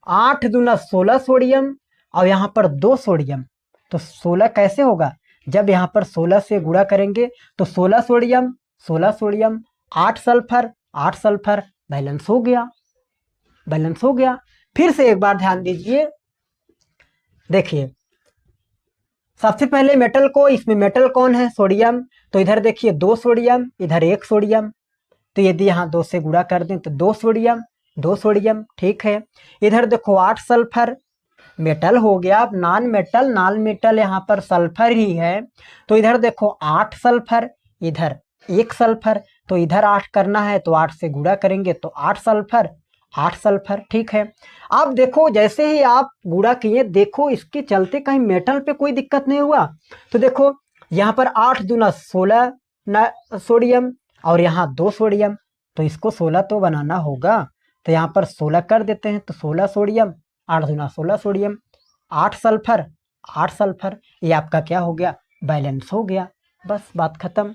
8 दूना 16 सोडियम और यहाँ पर 2 सोडियम। तो 16 कैसे होगा, जब यहाँ पर 16 से गुणा करेंगे तो 16 sodium 16 sodium, 8 sulphur 8 sulphur, balance हो गया, बैलेंस हो गया। फिर से एक बार ध्यान दीजिए, देखिए सबसे पहले मेटल को, इसमें मेटल कौन है, सोडियम, तो इधर देखिए 2 सोडियम, इधर 1 सोडियम, तो यदि यहाँ 2 से गुणा कर दें तो 2 सोडियम 2 सोडियम। ठीक है, इधर देखो 8 सल्फर, मेटल हो गया। अब नॉन मेटल, नॉन मेटल यहाँ पर सल्फर ही है, तो इधर देखो 8 सल्फर, इधर 1 सल्फर, तो इधर 8 करना है तो 8 से गुणा करेंगे तो 8 सल्फर 8 सल्फर। ठीक है, अब देखो जैसे ही आप गुणा किए, देखो इसके चलते कहीं मेटल पे कोई दिक्कत नहीं हुआ। तो देखो यहाँ पर 8 दूना 16 सोडियम और यहाँ 2 सोडियम, तो इसको 16 तो बनाना होगा, तो यहाँ पर 16 कर देते हैं, तो 16 सोडियम, 8 दूना 16 सोडियम, 8 सल्फर 8 सल्फर, ये आपका क्या हो गया, बैलेंस हो गया। बस बात खत्म।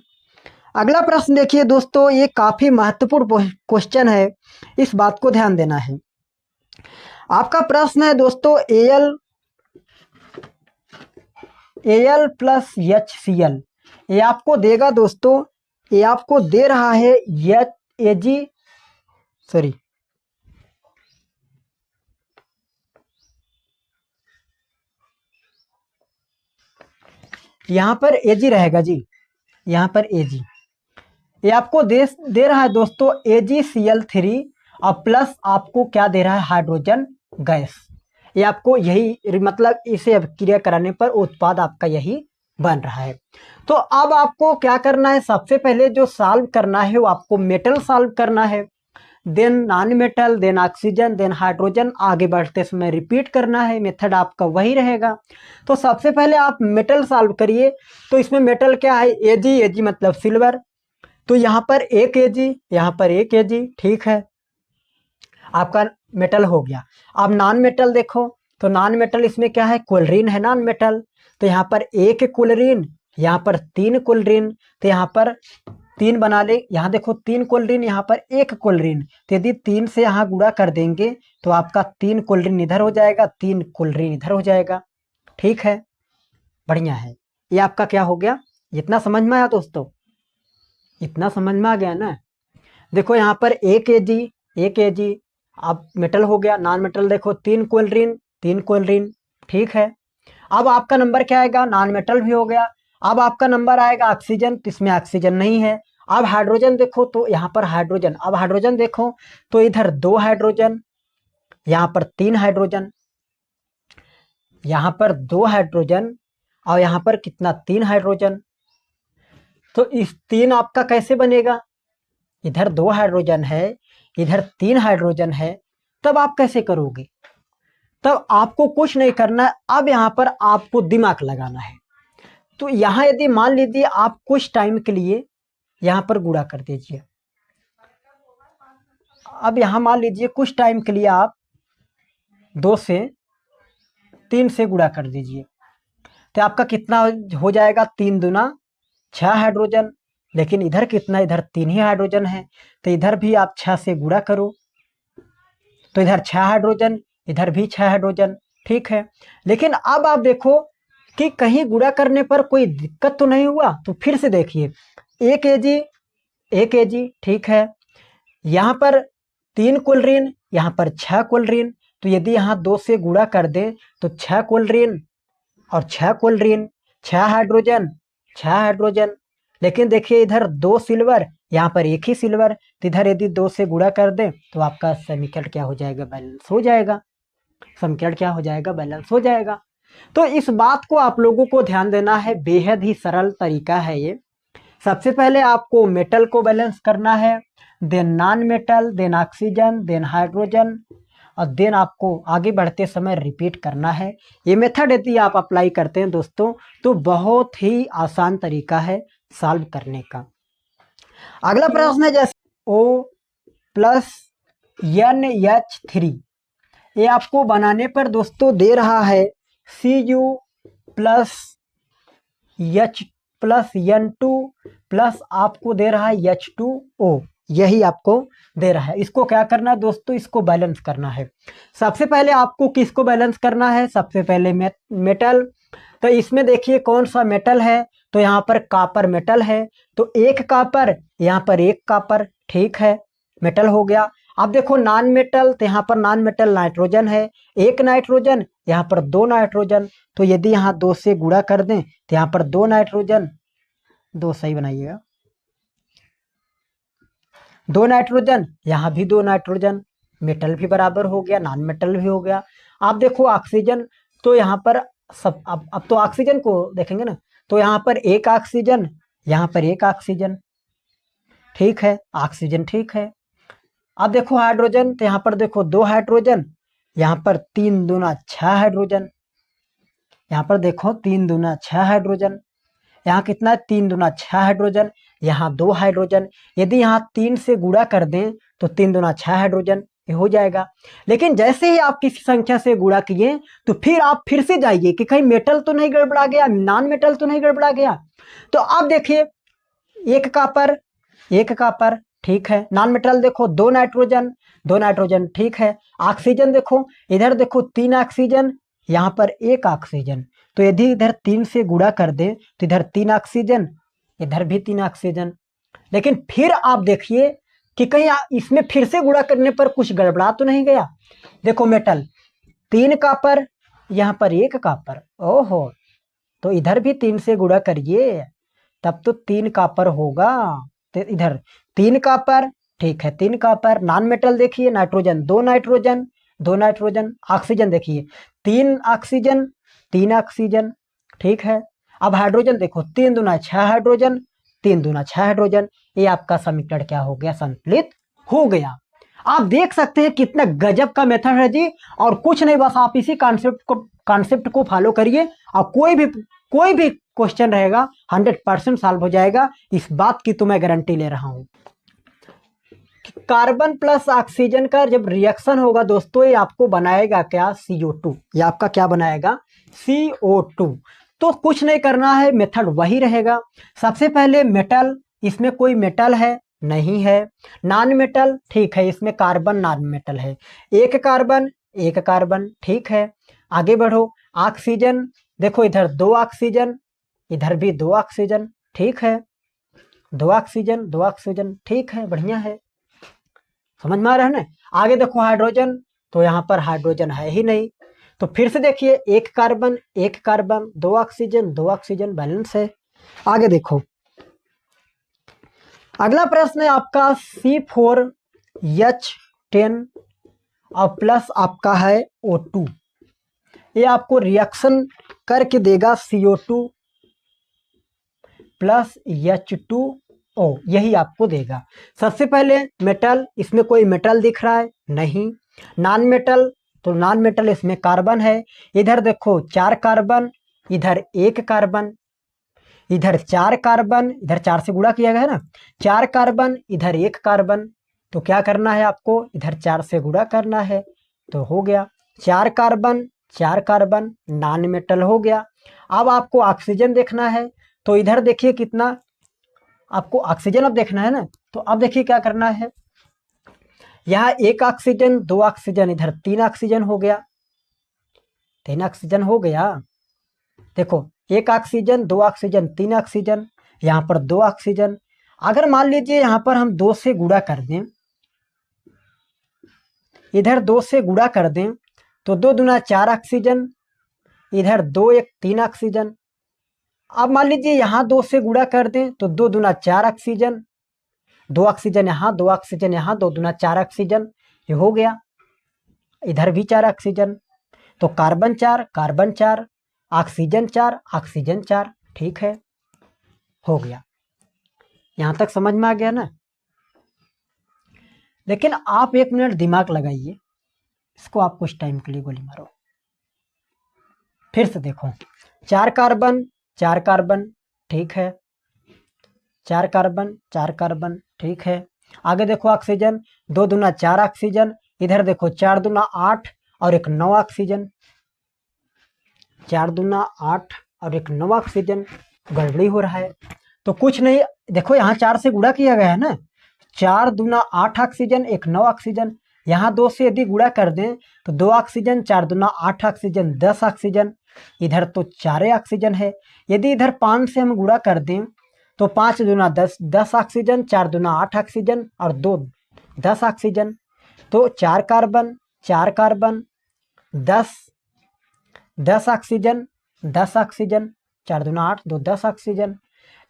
अगला प्रश्न देखिए दोस्तों, ये काफी महत्वपूर्ण क्वेश्चन है, इस बात को ध्यान देना है। आपका प्रश्न है दोस्तों, Al प्लस HCl, ये आपको देगा दोस्तों, ये आपको दे रहा है यहाँ पर Ag रहेगा जी, यहाँ पर Ag, ये आपको दे रहा है दोस्तों AgCl3, और प्लस आपको क्या दे रहा है, हाइड्रोजन गैस। ये आपको यही मतलब इसे अभिक्रिया कराने पर उत्पाद आपका यही बन रहा है। तो अब आपको क्या करना है, सबसे पहले जो सॉल्व करना है वो आपको मेटल सॉल्व करना है, then non metal, then oxygen, then hydrogen, आगे बढ़ते समय रिपीट करना है, मेथड आपका वही रहेगा। तो सबसे पहले आप मेटल सॉल्व करिए। तो इसमें मेटल क्या है, Ag मतलब सिल्वर, तो यहाँ पर 1 Ag, यहाँ पर 1 Ag। ठीक है, आपका मेटल हो गया। अब नॉन मेटल देखो, तो नॉन मेटल इसमें क्या है, क्लोरीन है नॉन मेटल, तो यहाँ पर 1 क्लोरीन, यहाँ पर 3 क्लोरीन, तो यहाँ पर 3 बना ले, यहाँ देखो 3 क्लोरीन, यहाँ पर 1 क्लोरीन, तो यदि 3 से यहाँ गुणा कर देंगे तो आपका 3 क्लोरीन इधर हो जाएगा, 3 क्लोरीन इधर हो जाएगा। ठीक है, बढ़िया है। ये आपका क्या हो गया, इतना समझ में आया दोस्तों, इतना समझ में आ गया ना। देखो यहाँ पर 1 Ag, अब मेटल हो गया। नॉन मेटल देखो 3 क्लोरीन 3 क्लोरीन। ठीक है, अब आपका नंबर क्या आएगा, नॉन मेटल भी हो गया। अब आपका नंबर आएगा ऑक्सीजन, तो इसमें ऑक्सीजन नहीं है। अब हाइड्रोजन देखो, तो यहाँ पर हाइड्रोजन, अब हाइड्रोजन देखो तो इधर 2 हाइड्रोजन, यहाँ पर 3 हाइड्रोजन, यहाँ पर 2 हाइड्रोजन, और यहाँ पर कितना 3 हाइड्रोजन। तो इस 3 आपका कैसे बनेगा, इधर 2 हाइड्रोजन है, इधर 3 हाइड्रोजन है, तब आप कैसे करोगे, तब आपको कुछ नहीं करना है। अब यहाँ पर आपको दिमाग लगाना है। तो यहाँ यदि मान लीजिए आप कुछ टाइम के लिए यहाँ पर गुणा कर दीजिए, अब यहाँ मान लीजिए कुछ टाइम के लिए आप 2 से 3 से गुणा कर दीजिए, तो आपका कितना हो जाएगा, 3 दूना 6 हाइड्रोजन, लेकिन इधर कितना, इधर 3 ही हाइड्रोजन है, तो इधर भी आप 6 से गुणा करो, तो इधर 6 हाइड्रोजन, इधर भी 6 हाइड्रोजन। ठीक है, लेकिन अब आप देखो कि कहीं गुणा करने पर कोई दिक्कत तो नहीं हुआ। तो फिर से देखिए 1 Ag, ठीक है, यहाँ पर 3 क्लोरीन, यहाँ पर 6 क्लोरीन, तो यदि यहाँ 2 से गुणा कर दे तो 6 क्लोरीन और 6 क्लोरीन, 6 हाइड्रोजन 6 हाइड्रोजन, लेकिन देखिए इधर 2 सिल्वर, यहाँ पर एक ही सिल्वर, तो इधर यदि 2 से गुणा कर दें तो आपका समीकरण क्या हो जाएगा, बैलेंस हो जाएगा। समीकरण क्या हो जाएगा, बैलेंस हो जाएगा। तो इस बात को आप लोगों को ध्यान देना है, बेहद ही सरल तरीका है ये। सबसे पहले आपको मेटल को बैलेंस करना है, then non metal, then oxygen, then hydrogen, और देन आपको आगे बढ़ते समय रिपीट करना है। ये मेथड यदि आप अप्लाई करते हैं दोस्तों तो बहुत ही आसान तरीका है सॉल्व करने का। अगला प्रश्न है जैसे O प्लस NH3, ये आपको बनाने पर दोस्तों दे रहा है Cu plus H plus N2 plus आपको दे रहा है H2O, यही आपको दे रहा है। इसको क्या करना है दोस्तों, इसको बैलेंस करना है। सबसे पहले आपको किसको बैलेंस करना है, सबसे पहले मेटल। तो इसमें देखिए कौन सा मेटल है, तो यहाँ पर कॉपर मेटल है, तो एक कॉपर, यहाँ पर एक कॉपर, ठीक है, मेटल हो गया। अब देखो नॉन मेटल, तो यहाँ पर नॉन मेटल नाइट्रोजन है, एक नाइट्रोजन, यहाँ पर 2 नाइट्रोजन, तो यदि यहाँ 2 से गुणा कर दें तो यहाँ पर 2 नाइट्रोजन, 2 सही बनाइएगा, 2 नाइट्रोजन, यहाँ भी 2 नाइट्रोजन, मेटल भी बराबर हो गया, नॉन मेटल भी हो गया। आप देखो ऑक्सीजन, तो यहाँ पर सब अब तो ऑक्सीजन को देखेंगे ना, तो यहाँ पर एक ऑक्सीजन, यहाँ पर एक ऑक्सीजन, ठीक है, ऑक्सीजन ठीक है। अब देखो हाइड्रोजन, तो यहाँ पर देखो 2 हाइड्रोजन, यहाँ पर 3 दूना 6 हाइड्रोजन, यहाँ पर देखो 3 दूना 6 हाइड्रोजन, यहाँ कितना है 3 दूना 6 हाइड्रोजन, यहाँ 2 हाइड्रोजन। यदि यहाँ 3 से गुणा कर दें तो 3 दूना 6 हाइड्रोजन, ये हो जाएगा। लेकिन जैसे ही आप किसी संख्या से गुणा किए तो फिर आप फिर से जाइए कि कहीं मेटल तो नहीं गड़बड़ा गया, नॉन मेटल तो नहीं गड़बड़ा गया। तो अब देखिए एक कॉपर, एक कॉपर, ठीक है, नॉन मेटल देखो 2 नाइट्रोजन, 2 नाइट्रोजन, ठीक है। ऑक्सीजन देखो, इधर देखो 3 ऑक्सीजन, यहाँ पर एक ऑक्सीजन, तो यदि इधर 3 से गुणा कर दे तो इधर 3 ऑक्सीजन, इधर भी 3 ऑक्सीजन। लेकिन फिर आप देखिए कि कहीं इसमें फिर से गुणा करने पर कुछ गड़बड़ा तो नहीं गया। देखो मेटल 3 कॉपर, यहाँ पर एक कॉपर, ओहो, तो इधर भी 3 से गुणा करिए तब तो 3 कॉपर होगा। तो इधर 3 कॉपर, ठीक है, 3 कॉपर। नॉन मेटल देखिए नाइट्रोजन, 2 नाइट्रोजन, 2 नाइट्रोजन। ऑक्सीजन देखिए 3 ऑक्सीजन, 3 ऑक्सीजन, ठीक है। अब हाइड्रोजन देखो 3 दूना 6 हाइड्रोजन, 3 दूना 6 हाइड्रोजन, ये आपका समीकरण क्या हो गया, संतुलित हो गया। आप देख सकते हैं कितना गजब का मेथड है जी, और कुछ नहीं, बस आप इसी कॉन्सेप्ट को फॉलो करिए और कोई भी क्वेश्चन रहेगा 100% सॉल्व हो जाएगा, इस बात की तो मैं गारंटी ले रहा हूं। कार्बन प्लस ऑक्सीजन का जब रिएक्शन होगा दोस्तों, ये आपको बनाएगा क्या, CO2, ये आपका क्या बनाएगा, CO2। तो कुछ नहीं करना है, मेथड वही रहेगा। सबसे पहले मेटल, इसमें कोई मेटल है नहीं है। नॉन मेटल, ठीक है, इसमें कार्बन नॉन मेटल है, एक कार्बन, एक कार्बन, ठीक है। आगे बढ़ो, ऑक्सीजन देखो इधर 2 ऑक्सीजन, इधर भी 2 ऑक्सीजन, ठीक है, 2 ऑक्सीजन, 2 ऑक्सीजन, ठीक है, बढ़िया है, समझ में आ रहा है ना। आगे देखो हाइड्रोजन, तो यहाँ पर हाइड्रोजन है ही नहीं, तो फिर से देखिए एक कार्बन, एक कार्बन, 2 ऑक्सीजन, 2 ऑक्सीजन, बैलेंस है। आगे देखो अगला प्रश्न है आपका C4H10 और प्लस आपका है O2, ये आपको रिएक्शन करके देगा CO2 प्लस H2O, यही आपको देगा। सबसे पहले मेटल, इसमें कोई मेटल दिख रहा है नहीं। नॉन मेटल, तो नॉन मेटल इसमें कार्बन है, इधर देखो 4 कार्बन, इधर एक कार्बन, इधर 4 कार्बन, इधर 4 से गुणा किया गया है ना, 4 कार्बन, इधर एक कार्बन, तो क्या करना है आपको, इधर 4 से गुणा करना है, तो हो गया 4 कार्बन, 4 कार्बन, नॉन मेटल हो गया। अब आपको ऑक्सीजन देखना है, तो इधर देखिए कितना, आपको ऑक्सीजन अब देखना है ना, तो अब देखिए क्या करना है, यहाँ एक ऑक्सीजन, 2 ऑक्सीजन, इधर 3 ऑक्सीजन हो गया, 3 ऑक्सीजन हो गया। देखो एक ऑक्सीजन, 2 ऑक्सीजन, 3 ऑक्सीजन, यहाँ पर 2 ऑक्सीजन। अगर मान लीजिए यहाँ पर हम 2 से गुणा कर दें, इधर 2 से गुणा कर दें, तो 2 दूना 4 ऑक्सीजन, इधर 2 1 3 ऑक्सीजन, अब मान लीजिए यहाँ 2 से गुणा कर दें तो 2 दूना 4 ऑक्सीजन, 2 ऑक्सीजन यहाँ, 2 ऑक्सीजन यहाँ, 2 दूना 4 ऑक्सीजन, ये हो गया। इधर भी 4 ऑक्सीजन, तो कार्बन 4 कार्बन 4, ऑक्सीजन 4 ऑक्सीजन 4, ठीक है, हो गया। यहां तक समझ में आ गया ना। लेकिन आप 1 मिनट दिमाग लगाइए, इसको आप कुछ टाइम के लिए गोली मारो, फिर से देखो। 4 कार्बन 4 कार्बन, ठीक है, 4 कार्बन 4 कार्बन, ठीक है। आगे देखो ऑक्सीजन, 2 दूना 4 ऑक्सीजन, इधर देखो 4 दूना 8 और एक 9 ऑक्सीजन, 4 दूना 8 और एक 9 ऑक्सीजन, गड़बड़ी हो रहा है। तो कुछ नहीं, देखो यहाँ 4 से गुणा किया गया है ना, 4 दूना 8 ऑक्सीजन, एक 9 ऑक्सीजन, यहाँ 2 से यदि गुणा कर दें तो 2 ऑक्सीजन, 4 दूना 8 ऑक्सीजन, 10 ऑक्सीजन, इधर तो 4 ऑक्सीजन है। यदि इधर 5 से हम गुणा कर दें तो 5 दूना 10, 10 ऑक्सीजन, 4 दूना 8 ऑक्सीजन और 2 10 ऑक्सीजन, तो 4 कार्बन 4 कार्बन, 10 10 ऑक्सीजन, 10 ऑक्सीजन, 4 दूना 8, 2 10 ऑक्सीजन।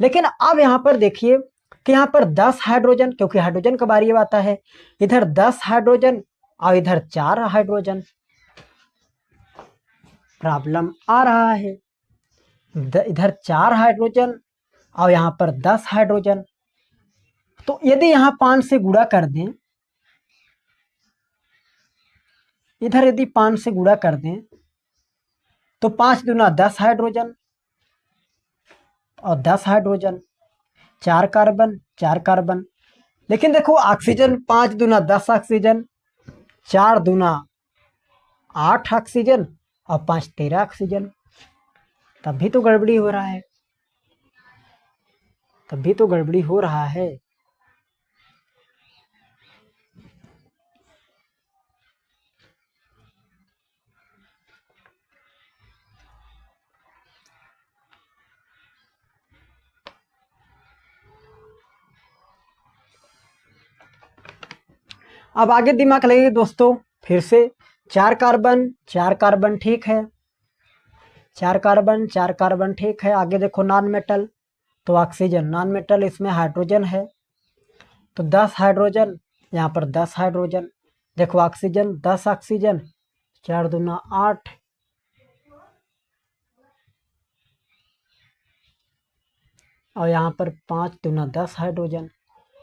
लेकिन अब यहाँ पर देखिए कि यहाँ पर 10 हाइड्रोजन, क्योंकि हाइड्रोजन का बारी आता है, इधर 10 हाइड्रोजन और इधर 4 हाइड्रोजन, प्रॉब्लम आ रहा है। इधर 4 हाइड्रोजन और यहाँ पर 10 हाइड्रोजन, तो यदि यहाँ 5 से गुणा कर दें, इधर यदि 5 से गुणा कर दें तो 5 दूना 10 हाइड्रोजन और 10 हाइड्रोजन, 4 कार्बन 4 कार्बन। लेकिन देखो ऑक्सीजन 5 दूना 10 ऑक्सीजन, 4 दूना 8 ऑक्सीजन और 5 13 ऑक्सीजन, तब भी तो गड़बड़ी हो रहा है, तब भी तो गड़बड़ी हो रहा है। अब आगे दिमाग लगाइए दोस्तों, फिर से 4 कार्बन 4 कार्बन, ठीक है, 4 कार्बन 4 कार्बन, ठीक है। आगे देखो नॉन मेटल, तो ऑक्सीजन नॉन मेटल, इसमें हाइड्रोजन है, तो 10 हाइड्रोजन, यहाँ पर 10 हाइड्रोजन। देखो ऑक्सीजन 10 ऑक्सीजन, 4 दूना 8, और यहाँ पर 5 दूना 10 हाइड्रोजन।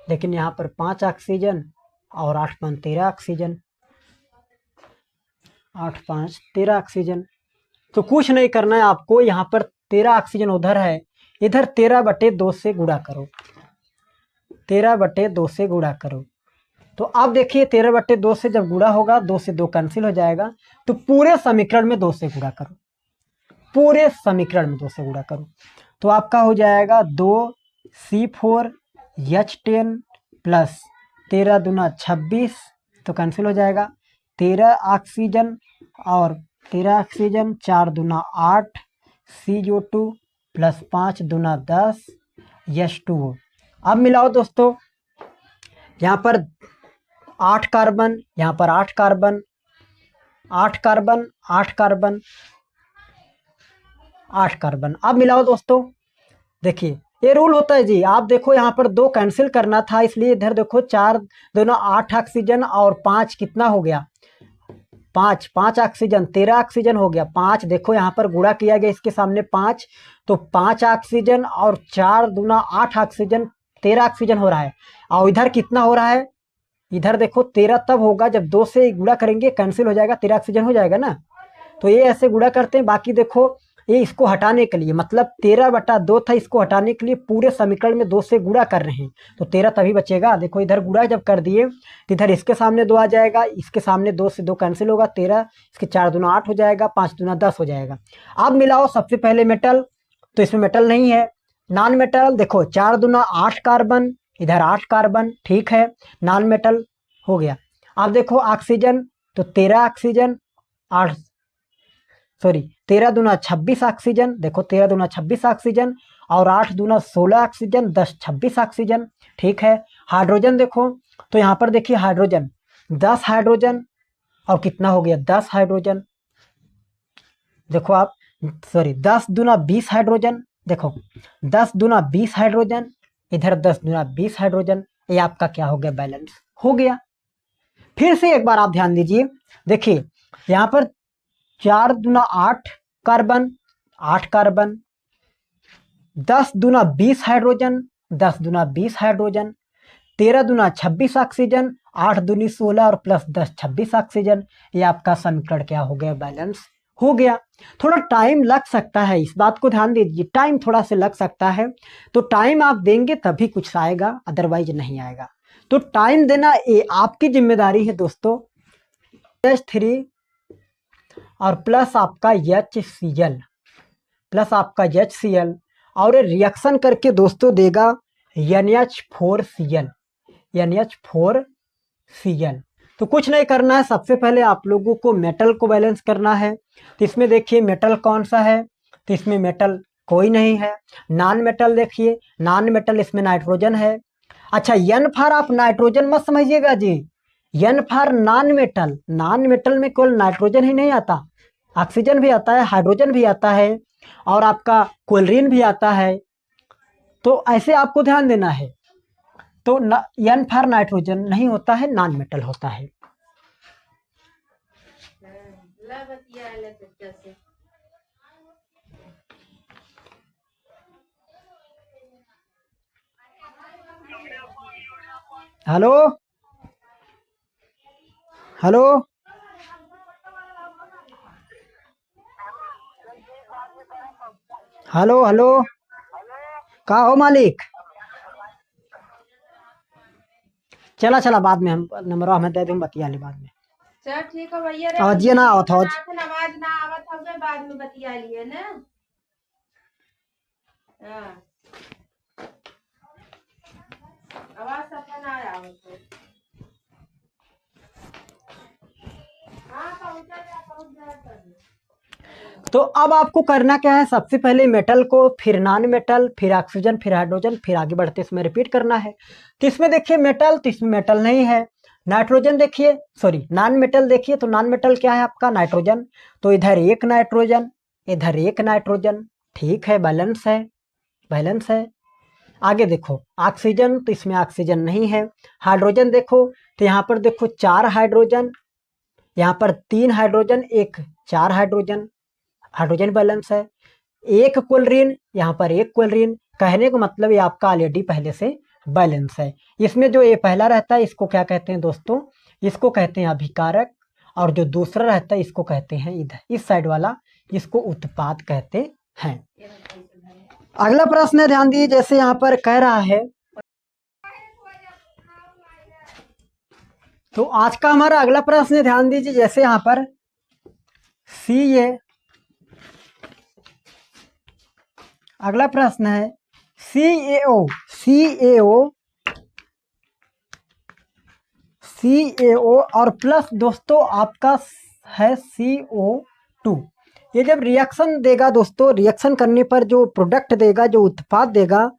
लेकिन यहाँ पर 5 ऑक्सीजन और 8 5 13 ऑक्सीजन, 8 5 13 ऑक्सीजन। तो कुछ नहीं करना है आपको, यहाँ पर 13 ऑक्सीजन उधर है, इधर 13/2 से गुणा करो, 13/2 से गुणा करो। तो अब देखिए 13/2 से जब गुणा होगा, 2 से 2 कैंसिल हो जाएगा, तो पूरे समीकरण में 2 से गुणा करो, पूरे समीकरण में 2 से गुणा करो, तो आपका हो जाएगा 2C4H10 प्लस 13 दूना 26, तो कैंसिल हो जाएगा, 13 ऑक्सीजन और 13 ऑक्सीजन, 4 दूना 8 CO2 प्लस 5 दूना 10 H2O। अब मिलाओ दोस्तों, यहाँ पर 8 कार्बन, यहाँ पर 8 कार्बन, 8 कार्बन 8 कार्बन 8 कार्बन। अब मिलाओ दोस्तों, देखिए ये रूल होता है जी। आप देखो यहाँ पर 2 कैंसिल करना था, इसलिए इधर देखो 4 दोनों 8 ऑक्सीजन और 5 कितना हो गया, 5 5 ऑक्सीजन, 13 ऑक्सीजन हो गया। 5 देखो यहाँ पर गुणा किया गया इसके सामने 5, तो 5 ऑक्सीजन और 4 दूना 8 ऑक्सीजन, 13 ऑक्सीजन हो रहा है। और इधर कितना हो रहा है, इधर देखो 13 तब होगा जब 2 से गुणा करेंगे, कैंसिल हो जाएगा, 13 ऑक्सीजन हो जाएगा ना। तो ये ऐसे गुणा करते हैं। बाकी देखो ये इसको हटाने के लिए, मतलब 13/2 था, इसको हटाने के लिए पूरे समीकरण में 2 से गुणा कर रहे हैं, तो 13 तभी बचेगा। देखो इधर गुणा जब कर दिए तो इधर इसके सामने 2 आ जाएगा, इसके सामने 2 से 2 कैंसिल होगा, 13, इसके 4 दूना 8 हो जाएगा, 5 दूना 10 हो जाएगा। अब मिलाओ सबसे पहले मेटल, तो इसमें मेटल नहीं है। नॉन मेटल देखो 4 दूना 8 कार्बन, इधर 8 कार्बन, ठीक है, नॉन मेटल हो गया। अब देखो ऑक्सीजन, तो 13 ऑक्सीजन 8 सॉरी 13 दूना 26 ऑक्सीजन, देखो 13 दूना 26 ऑक्सीजन और 8 दूना 16 ऑक्सीजन, 10 26 ऑक्सीजन, ठीक है। हाइड्रोजन देखो, तो यहाँ पर देखिए हाइड्रोजन 10 हाइड्रोजन और कितना हो गया 10 हाइड्रोजन, देखो आप सॉरी 10 दूना 20 हाइड्रोजन, देखो 10 दूना 20 हाइड्रोजन, इधर 10 दूना 20 हाइड्रोजन, ये आपका क्या हो गया, बैलेंस हो गया। फिर से एक बार आप ध्यान दीजिए, देखिए यहाँ पर 4 दूना 8 कार्बन, 8 कार्बन, 10 दूना 20 हाइड्रोजन, 10 दूना 20 हाइड्रोजन, 13 दूना 26 ऑक्सीजन, 8 दूनी 16 और प्लस 10 26 ऑक्सीजन। ये आपका समीकरण क्या हो गया, बैलेंस हो गया। थोड़ा टाइम लग सकता है, इस बात को ध्यान दीजिए, टाइम थोड़ा सा लग सकता है, तो टाइम आप देंगे तभी कुछ आएगा, अदरवाइज नहीं आएगा। तो टाइम देना ये आपकी जिम्मेदारी है दोस्तों। H3 और प्लस आपका HCl, प्लस आपका HCl, और रिएक्शन करके दोस्तों देगा NH4Cl, NH4Cl। तो कुछ नहीं करना है, सबसे पहले आप लोगों को मेटल को बैलेंस करना है। तो इसमें देखिए मेटल कौन सा है, तो इसमें मेटल कोई नहीं है। नॉन मेटल देखिए, नॉन मेटल इसमें नाइट्रोजन है। अच्छा N फॉर आप नाइट्रोजन मत समझिएगा जी, N for non metal, non metal में केवल नाइट्रोजन ही नहीं आता, ऑक्सीजन भी आता है, हाइड्रोजन भी आता है, और आपका क्लोरीन भी आता है। तो ऐसे आपको ध्यान देना है। तो N फॉर नाइट्रोजन नहीं होता है, नॉन मेटल होता है। हेलो हेलो, हेलो हेलो, का हो मालिक? चला चला, बाद में हम नंबर हमें दे दूँ, बतिया ले बाद में। चल ठीक है भैया रे, आवाज ना आवत हो, आवाज ना आवत हो, बाद में बतिया लिए ना। हाँ आवाज सफा ना आवत हो। हाँ पहुंच जा। तो अब आपको करना क्या है, सबसे पहले मेटल को, फिर नॉन मेटल, फिर ऑक्सीजन, फिर हाइड्रोजन, फिर आगे बढ़ते इसमें रिपीट करना है। तो इसमें देखिए मेटल, तो इसमें मेटल नहीं है। नाइट्रोजन देखिए, सॉरी नॉन मेटल देखिए, तो नॉन मेटल क्या है आपका, नाइट्रोजन। तो इधर एक नाइट्रोजन, इधर एक नाइट्रोजन, ठीक है, बैलेंस है, बैलेंस है। आगे देखो ऑक्सीजन, तो इसमें ऑक्सीजन नहीं है। हाइड्रोजन देखो, तो यहाँ पर देखो 4 हाइड्रोजन, यहाँ पर 3 हाइड्रोजन, एक 4 हाइड्रोजन, हाइड्रोजन बैलेंस है। एक क्लोरीन, यहाँ पर एक क्लोरीन, कहने का मतलब ये आपका ऑलरेडी पहले से बैलेंस है। इसमें जो ये पहला रहता है इसको क्या कहते हैं दोस्तों, इसको कहते हैं अभिकारक, और जो दूसरा रहता है इसको कहते हैं, इधर इस साइड वाला, इसको उत्पाद कहते हैं। अगला प्रश्न है, ध्यान दीजिए, जैसे यहाँ पर कह रहा है, तो आज का हमारा अगला प्रश्न है, ध्यान दीजिए, जैसे यहाँ पर CA, अगला प्रश्न है CaO, CaO, CaO और प्लस दोस्तों आपका है CO2। ये जब रिएक्शन देगा दोस्तों, रिएक्शन करने पर जो प्रोडक्ट देगा, जो उत्पाद देगा,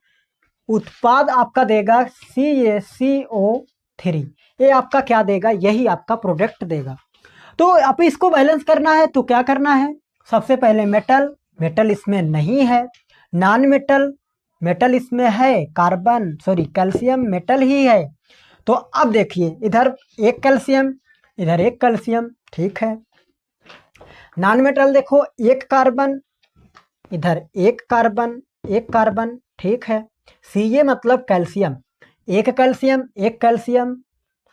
उत्पाद आपका देगा CaCO3। ये आपका क्या देगा, यही आपका प्रोडक्ट देगा। तो अब इसको बैलेंस करना है, तो क्या करना है, सबसे पहले मेटल, मेटल इसमें नहीं है। नॉन मेटल, मेटल इसमें है, कार्बन सॉरी कैल्शियम मेटल ही है। तो अब देखिए इधर एक कैल्शियम, इधर एक कैल्शियम, ठीक है। नॉन मेटल देखो एक कार्बन, इधर एक कार्बन, एक कार्बन, ठीक है। Ca मतलब कैल्शियम, एक कैल्शियम, एक कैल्शियम।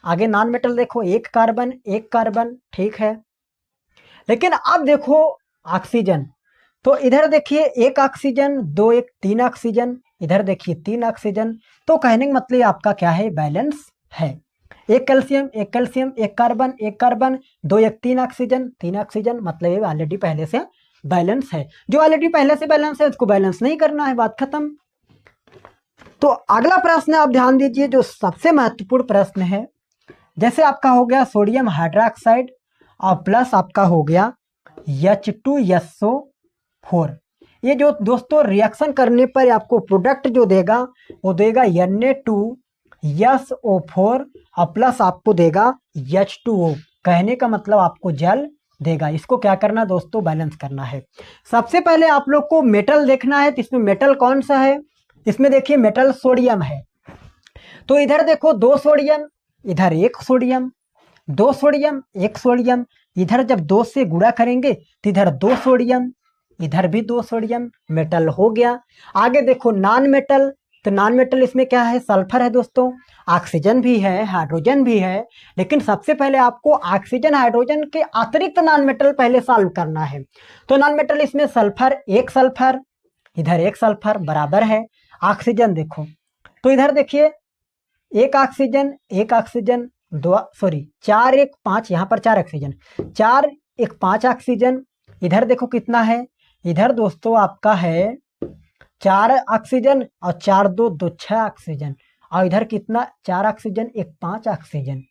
आगे नॉन मेटल देखो एक कार्बन, एक कार्बन, ठीक है। लेकिन अब देखो ऑक्सीजन, तो इधर देखिए एक ऑक्सीजन, दो एक 3 ऑक्सीजन, इधर देखिए 3 ऑक्सीजन। तो कहने का मतलब आपका क्या है, बैलेंस है। एक कैल्शियम, एक कैल्शियम, एक कार्बन, एक कार्बन, दो एक 3 ऑक्सीजन, 3 ऑक्सीजन, मतलब ये ऑलरेडी पहले से बैलेंस है। जो ऑलरेडी पहले से बैलेंस है उसको बैलेंस नहीं करना है, बात खत्म। तो अगला प्रश्न आप ध्यान दीजिए, जो सबसे महत्वपूर्ण प्रश्न है, जैसे आपका हो गया सोडियम हाइड्रोक्साइड और प्लस आपका हो गया H2SO4। ये जो दोस्तों रिएक्शन करने पर आपको प्रोडक्ट जो देगा वो देगा Na2SO4 और प्लस आपको देगा H2O। कहने का मतलब आपको जल देगा। इसको क्या करना दोस्तों, बैलेंस करना है। सबसे पहले आप लोग को मेटल देखना है, तो इसमें मेटल कौन सा है, इसमें देखिए मेटल सोडियम है। तो इधर देखो 2 सोडियम, इधर 1 सोडियम, 2 सोडियम 1 सोडियम, इधर जब 2 से गुणा करेंगे तो इधर 2 सोडियम, इधर भी 2 सोडियम, मेटल हो गया। आगे देखो नॉन मेटल, तो नॉन मेटल इसमें क्या है, सल्फर है दोस्तों, ऑक्सीजन भी है, हाइड्रोजन भी है। लेकिन सबसे पहले आपको ऑक्सीजन हाइड्रोजन के अतिरिक्त नॉन मेटल पहले सॉल्व करना है। तो नॉन मेटल इसमें सल्फर, 1 सल्फर, इधर 1 सल्फर बराबर है। ऑक्सीजन देखो, तो इधर देखिए 1 ऑक्सीजन 1 ऑक्सीजन 2 सॉरी 4 1 5, यहाँ पर 4 ऑक्सीजन, 4 1 5 ऑक्सीजन। इधर देखो कितना है, इधर दोस्तों आपका है 4 ऑक्सीजन और 4 2 2 6 ऑक्सीजन, और इधर कितना 4 ऑक्सीजन 1 5 ऑक्सीजन।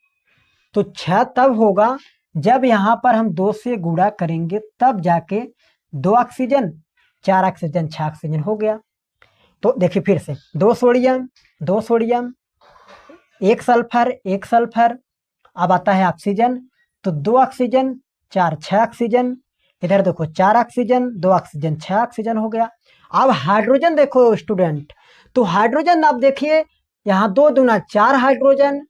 तो 6 तब होगा जब यहाँ पर हम 2 से गुणा करेंगे, तब जाके 2 ऑक्सीजन 4 ऑक्सीजन 6 ऑक्सीजन हो गया। तो देखिए फिर से 2 सोडियम 2 सोडियम, 1 सल्फर 1 सल्फर, अब आता है ऑक्सीजन, तो 2 ऑक्सीजन 4 6 ऑक्सीजन, इधर देखो 4 ऑक्सीजन 2 ऑक्सीजन 6 ऑक्सीजन हो गया। अब हाइड्रोजन देखो स्टूडेंट, तो हाइड्रोजन आप देखिए यहाँ 2 दूना 4 हाइड्रोजन,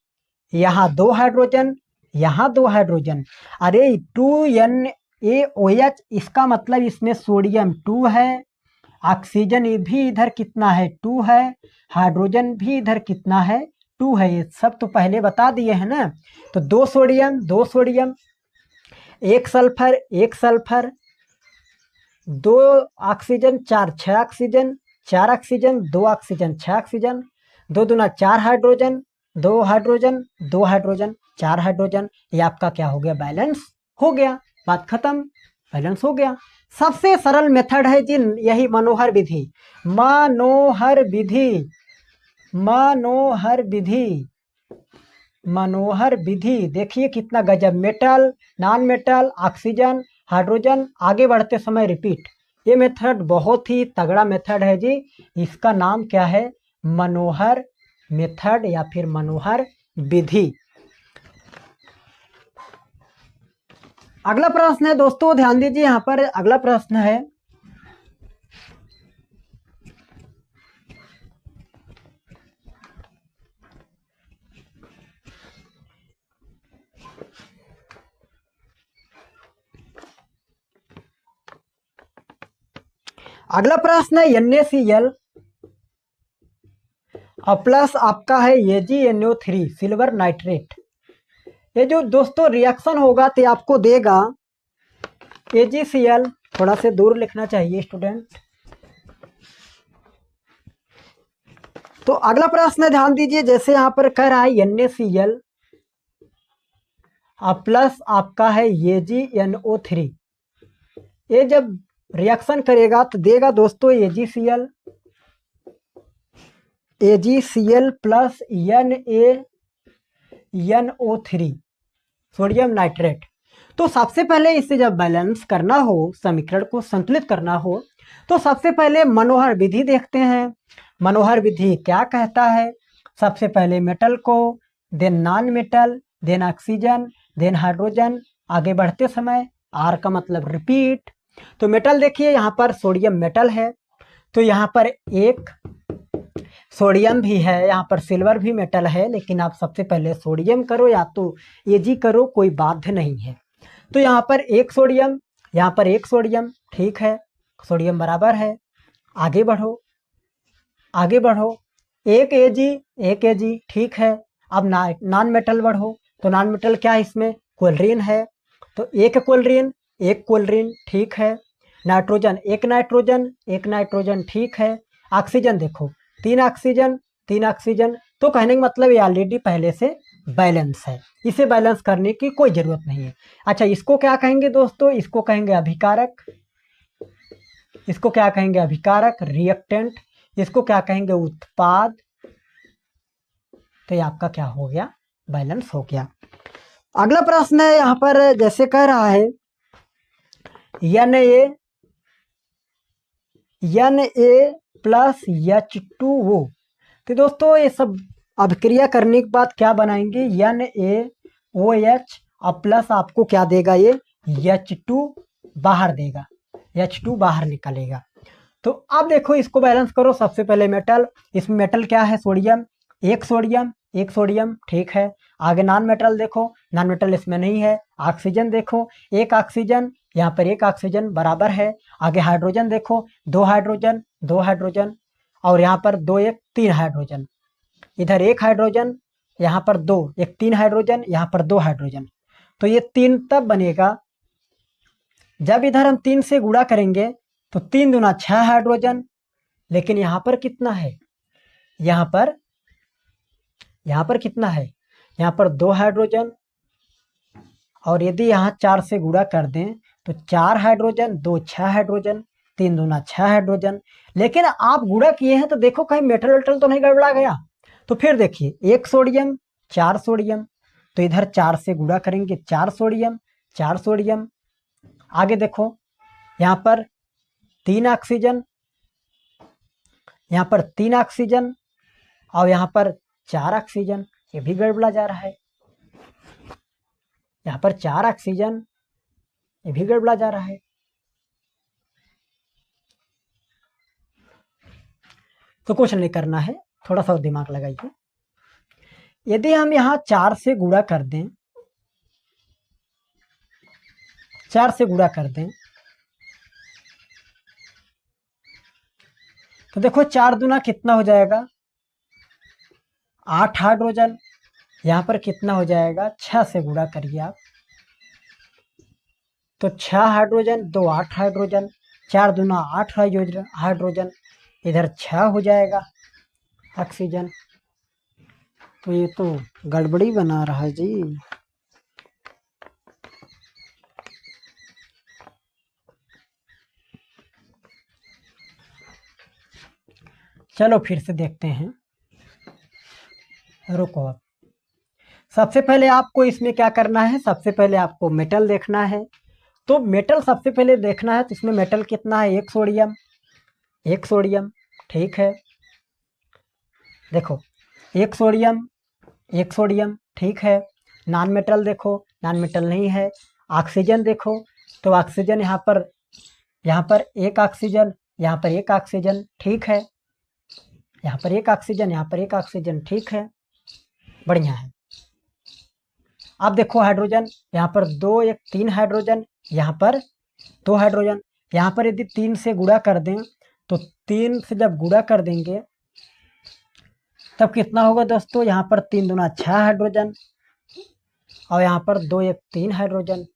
यहाँ 2 हाइड्रोजन, यहाँ 2 हाइड्रोजन। अरे 2NaOH, इसका मतलब इसमें सोडियम 2 है, ऑक्सीजन भी इधर कितना है 2 है, हाइड्रोजन भी इधर कितना है 2 है। ये सब तो पहले बता दिए हैं ना। तो 2 sodium 2 sodium, 1 sulphur 1 sulphur, 2 oxygen 4 6 oxygen, 4 oxygen 2 oxygen 6 oxygen, 2 दूना 4 हाइड्रोजन 2 हाइड्रोजन 2 हाइड्रोजन 4 हाइड्रोजन। ये आपका क्या हो गया, बैलेंस हो गया, बात खत्म, बैलेंस हो गया। सबसे सरल मेथड है जी यही मनोहर विधि, मनोहर विधि, मनोहर विधि, मनोहर विधि। देखिए कितना गजब, metal non metal oxygen hydrogen, आगे बढ़ते समय रिपीट। ये मेथड बहुत ही तगड़ा मेथड है जी, इसका नाम क्या है, मनोहर मेथड या फिर मनोहर विधि। अगला प्रश्न है दोस्तों, ध्यान दीजिए यहाँ पर अगला प्रश्न है, अगला प्रश्न है NaCl और प्लस आपका है AgNO3 सिल्वर नाइट्रेट। ये जो दोस्तों रिएक्शन होगा तो आपको देगा AgCl, थोड़ा से दूर लिखना चाहिए स्टूडेंट। तो अगला प्रश्न ध्यान दीजिए, जैसे यहाँ पर कह रहा है NaCl और प्लस आपका है AgNO3, ये जब रिएक्शन करेगा तो देगा दोस्तों AgCl, AgCl plus NaNO3 sodium nitrate. तो सबसे पहले इसे जब बैलेंस करना हो, समीकरण को संतुलित करना हो, तो सबसे पहले मनोहर विधि देखते हैं। मनोहर विधि क्या कहता है, सबसे पहले मेटल को, then non metal, then oxygen, then hydrogen, आगे बढ़ते समय आर का मतलब रिपीट। तो मेटल देखिए यहाँ पर सोडियम मेटल है, तो यहाँ पर 1 सोडियम भी है, यहाँ पर सिल्वर भी मेटल है, लेकिन आप सबसे पहले सोडियम करो या तो Ag करो, कोई बाध्य नहीं है। तो यहाँ पर 1 सोडियम, यहाँ पर 1 सोडियम, ठीक है, सोडियम बराबर है, आगे बढ़ो आगे बढ़ो, 1 Ag, ठीक है। अब नॉन मेटल बढ़ो, तो नॉन मेटल क्या है, इसमें क्लोरीन है, तो 1 क्लोरीन, ठीक है। नाइट्रोजन 1 नाइट्रोजन, ठीक है। ऑक्सीजन देखो 3 ऑक्सीजन, तो कहने का मतलब ये ऑलरेडी पहले से बैलेंस है, इसे बैलेंस करने की कोई ज़रूरत नहीं है। अच्छा, इसको क्या कहेंगे दोस्तों, इसको कहेंगे अभिकारक, इसको क्या कहेंगे अभिकारक, रिएक्टेंट, इसको क्या कहेंगे उत्पाद। तो ये आपका क्या हो गया, बैलेंस हो गया। अगला प्रश्न है यहाँ पर, जैसे कह रहा है Na प्लस H2O। तो दोस्तों ये सब अभिक्रिया करने के बाद क्या बनाएंगे, NaOH और प्लस आपको क्या देगा, ये H2 बाहर देगा, H2 बाहर निकलेगा। तो अब देखो इसको बैलेंस करो। सबसे पहले मेटल, इसमें मेटल क्या है, सोडियम, एक सोडियम, एक सोडियम, ठीक है। आगे नॉन मेटल देखो, नॉन मेटल इसमें नहीं है। ऑक्सीजन देखो, एक ऑक्सीजन, यहाँ पर एक ऑक्सीजन बराबर है। आगे हाइड्रोजन देखो, दो हाइड्रोजन, दो हाइड्रोजन, और यहाँ पर दो एक तीन हाइड्रोजन, इधर एक हाइड्रोजन, यहाँ पर दो, एक तीन हाइड्रोजन, यहाँ पर दो हाइड्रोजन। तो ये तीन तब बनेगा जब इधर हम तीन से गुणा करेंगे तो तीन दूना छह हाइड्रोजन। लेकिन यहाँ पर कितना है, यहाँ पर कितना है, यहाँ पर दो हाइड्रोजन। और यदि यहाँ चार से गुणा कर दें तो चार हाइड्रोजन, दो छह हाइड्रोजन, तीन दूना छह हाइड्रोजन। लेकिन आप गुणा किए हैं तो देखो कहीं मेटल वेटल तो नहीं गड़बड़ा गया। तो फिर देखिए, एक सोडियम, चार सोडियम, तो इधर चार से गुणा करेंगे, चार सोडियम, चार सोडियम। आगे देखो, यहाँ पर तीन ऑक्सीजन, यहाँ पर तीन ऑक्सीजन, और यहाँ पर चार ऑक्सीजन, ये भी गड़बड़ा जा रहा है। यहाँ पर चार ऑक्सीजन, ये भी गड़बड़ा जा रहा है। तो कुछ नहीं करना है, थोड़ा सा दिमाग लगाइए। यदि हम यहाँ चार से गुणा कर दें, चार से गुणा कर दें, तो देखो चार दूना कितना हो जाएगा, आठ हाइड्रोजन। यहाँ पर कितना हो जाएगा, छह से गुणा करिए आप, तो छह हाइड्रोजन, दो आठ हाइड्रोजन, चार दूना आठ हाइड्रोजन, इधर छह हो जाएगा ऑक्सीजन। तो ये तो गड़बड़ी बना रहा है जी। चलो फिर से देखते हैं, रुको। अब सबसे पहले आपको इसमें क्या करना है, सबसे पहले आपको मेटल देखना है। तो मेटल सबसे पहले देखना है, तो इसमें मेटल कितना है, एक सोडियम, एक सोडियम, ठीक है। देखो, एक सोडियम, एक सोडियम, ठीक है। नॉन मेटल देखो, नॉन मेटल नहीं है। ऑक्सीजन देखो, तो ऑक्सीजन यहाँ पर एक ऑक्सीजन, यहाँ पर एक ऑक्सीजन, ठीक है। यहाँ पर एक ऑक्सीजन, यहाँ पर एक ऑक्सीजन, ठीक है, बढ़िया है। अब देखो हाइड्रोजन, यहाँ पर दो एक तीन हाइड्रोजन, यहाँ पर दो हाइड्रोजन। यहाँ पर यदि तीन से गुणा कर दें, तो तीन से जब गुणा कर देंगे तब कितना होगा दोस्तों, यहाँ पर तीन दूना छह हाइड्रोजन, और यहाँ पर दो एक तीन हाइड्रोजन।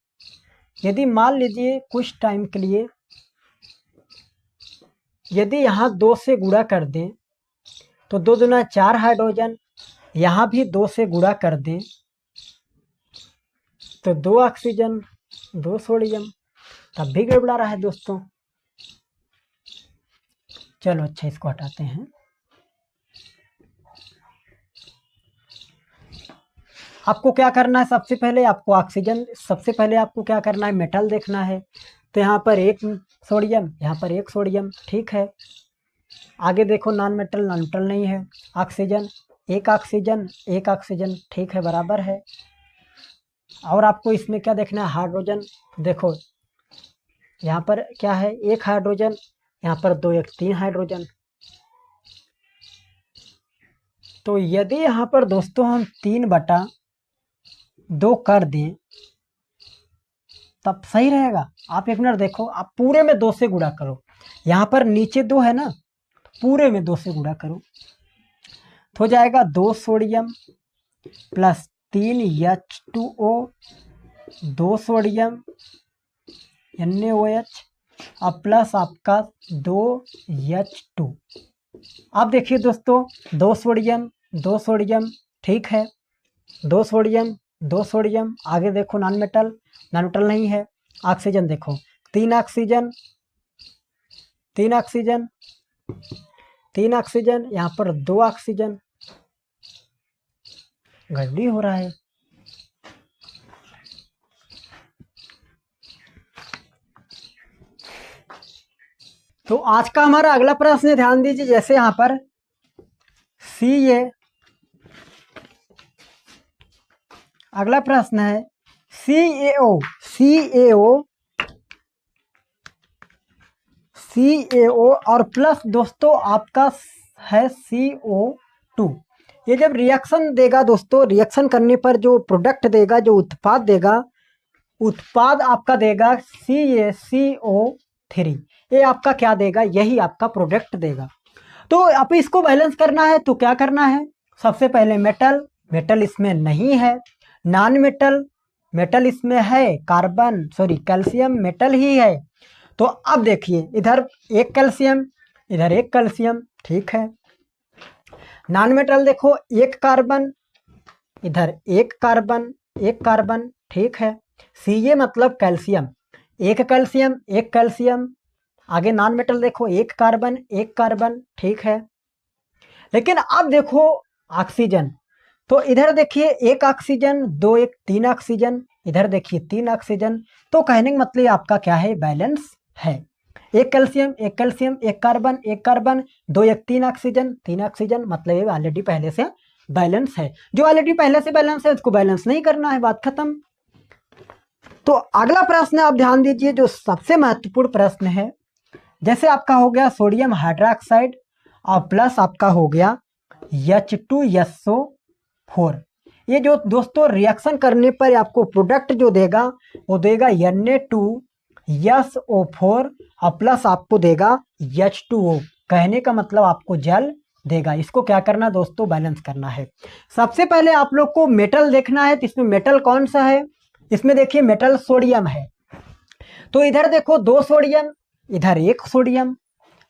यदि मान लीजिए कुछ टाइम के लिए यदि यहाँ दो से गुणा कर दें तो दो दूना चार हाइड्रोजन, यहाँ भी दो से गुणा कर दें तो दो ऑक्सीजन, दो सोडियम, तब भी गड़बड़ा रहा है दोस्तों। चलो अच्छा, इसको हटाते हैं। आपको क्या करना है, सबसे पहले आपको ऑक्सीजन, सबसे पहले आपको क्या करना है, मेटल देखना है। तो यहाँ पर एक सोडियम, यहाँ पर एक सोडियम, ठीक है। आगे देखो, नॉन मेटल, नॉन मेटल नहीं है। ऑक्सीजन, एक ऑक्सीजन, एक ऑक्सीजन, ठीक है, बराबर है। और आपको इसमें क्या देखना है, हाइड्रोजन। देखो यहाँ पर क्या है, एक हाइड्रोजन, यहाँ पर दो एक तीन हाइड्रोजन। तो यदि यहाँ पर दोस्तों हम 3/2 कर दें तब सही रहेगा। आप एक मिनट देखो, आप पूरे में दो से गुणा करो, यहाँ पर नीचे दो है ना, पूरे में दो से गुणा करो तो हो जाएगा दो सोडियम प्लस तीन H2O, दो सोडियम NaOH, और प्लस आपका दो H2। अब देखिए दोस्तों, दो सोडियम, दो सोडियम, ठीक है, दो सोडियम, दो सोडियम। आगे देखो नॉन मेटल, नॉन मेटल नहीं है। ऑक्सीजन देखो, तीन ऑक्सीजन, तीन ऑक्सीजन, तीन ऑक्सीजन, यहाँ पर दो ऑक्सीजन, गड़बड़ी हो रहा है। तो आज का हमारा अगला प्रश्न है, ध्यान दीजिए। जैसे यहाँ पर CA, अगला प्रश्न है CaO, CaO और प्लस दोस्तों आपका है CO2। ये जब रिएक्शन देगा दोस्तों, रिएक्शन करने पर जो प्रोडक्ट देगा, जो उत्पाद देगा, उत्पाद आपका देगा CaCO3। ये आपका क्या देगा, यही आपका प्रोडक्ट देगा। तो आप इसको बैलेंस करना है तो क्या करना है, सबसे पहले मेटल, मेटल इसमें नहीं है। नॉन मेटल, मेटल इसमें है, कार्बन सॉरी कैल्शियम मेटल ही है। तो अब देखिए इधर एक कैल्शियम, इधर एक कैल्शियम, ठीक है। नॉन मेटल देखो एक कार्बन, इधर एक कार्बन, एक कार्बन, ठीक है। Ca मतलब कैल्शियम, एक कैल्शियम, एक कैल्शियम। आगे नॉन मेटल देखो एक कार्बन, एक कार्बन, ठीक है। लेकिन अब देखो ऑक्सीजन, तो इधर देखिए एक ऑक्सीजन, दो एक तीन ऑक्सीजन, इधर देखिए तीन ऑक्सीजन। तो कहने का मतलब आपका क्या है, बैलेंस है। एक कैल्शियम, एक कैल्शियम, एक कार्बन, एक कार्बन, दो एक तीन ऑक्सीजन, तीन ऑक्सीजन, मतलब ये ऑलरेडी पहले से बैलेंस है। जो ऑलरेडी पहले से बैलेंस है उसको बैलेंस नहीं करना है, बात खत्म। तो अगला प्रश्न आप ध्यान दीजिए, जो सबसे महत्वपूर्ण प्रश्न है। जैसे आपका हो गया सोडियम हाइड्रोक्साइड और प्लस आपका हो गया H2SO4। ये जो दोस्तों रिएक्शन करने पर आपको प्रोडक्ट जो देगा वो देगा Na2SO4 और प्लस आपको देगा H2O। कहने का मतलब आपको जल देगा। इसको क्या करना दोस्तों, बैलेंस करना है। सबसे पहले आप लोग को मेटल देखना है, तो इसमें मेटल कौन सा है, इसमें देखिए मेटल सोडियम है। तो इधर देखो दो सोडियम, इधर एक सोडियम,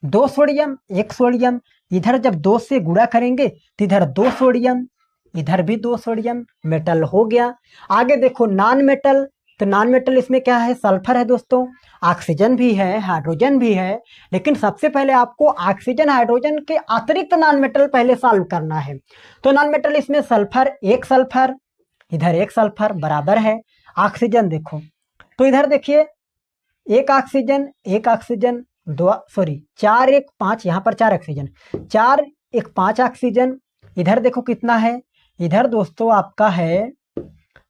दो सोडियम एक सोडियम, इधर जब दो से गुणा करेंगे तो इधर दो सोडियम, इधर भी दो सोडियम, मेटल हो गया। आगे देखो नॉन मेटल, तो नॉन मेटल इसमें क्या है, सल्फर है दोस्तों, ऑक्सीजन भी है, हाइड्रोजन भी है। लेकिन सबसे पहले आपको ऑक्सीजन हाइड्रोजन के अतिरिक्त नॉन मेटल पहले सॉल्व करना है। तो नॉन मेटल इसमें सल्फर, एक सल्फर, इधर एक सल्फर बराबर है। ऑक्सीजन देखो, तो इधर देखिए एक ऑक्सीजन, एक ऑक्सीजन, दो सॉरी चार एक पाँच, यहाँ पर चार ऑक्सीजन, चार एक पाँच ऑक्सीजन। इधर देखो कितना है, इधर दोस्तों आपका है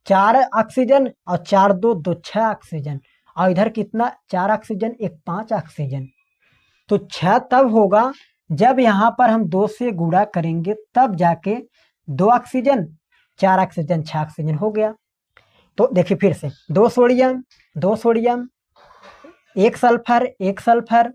चार ऑक्सीजन और चार दो दो छः ऑक्सीजन, और इधर कितना चार ऑक्सीजन एक पाँच ऑक्सीजन। तो छः तब होगा जब यहाँ पर हम दो से गुणा करेंगे, तब जाके दो ऑक्सीजन चार ऑक्सीजन छः ऑक्सीजन हो गया। तो देखिए फिर से दो सोडियम, दो सोडियम, एक सल्फर, एक सल्फर।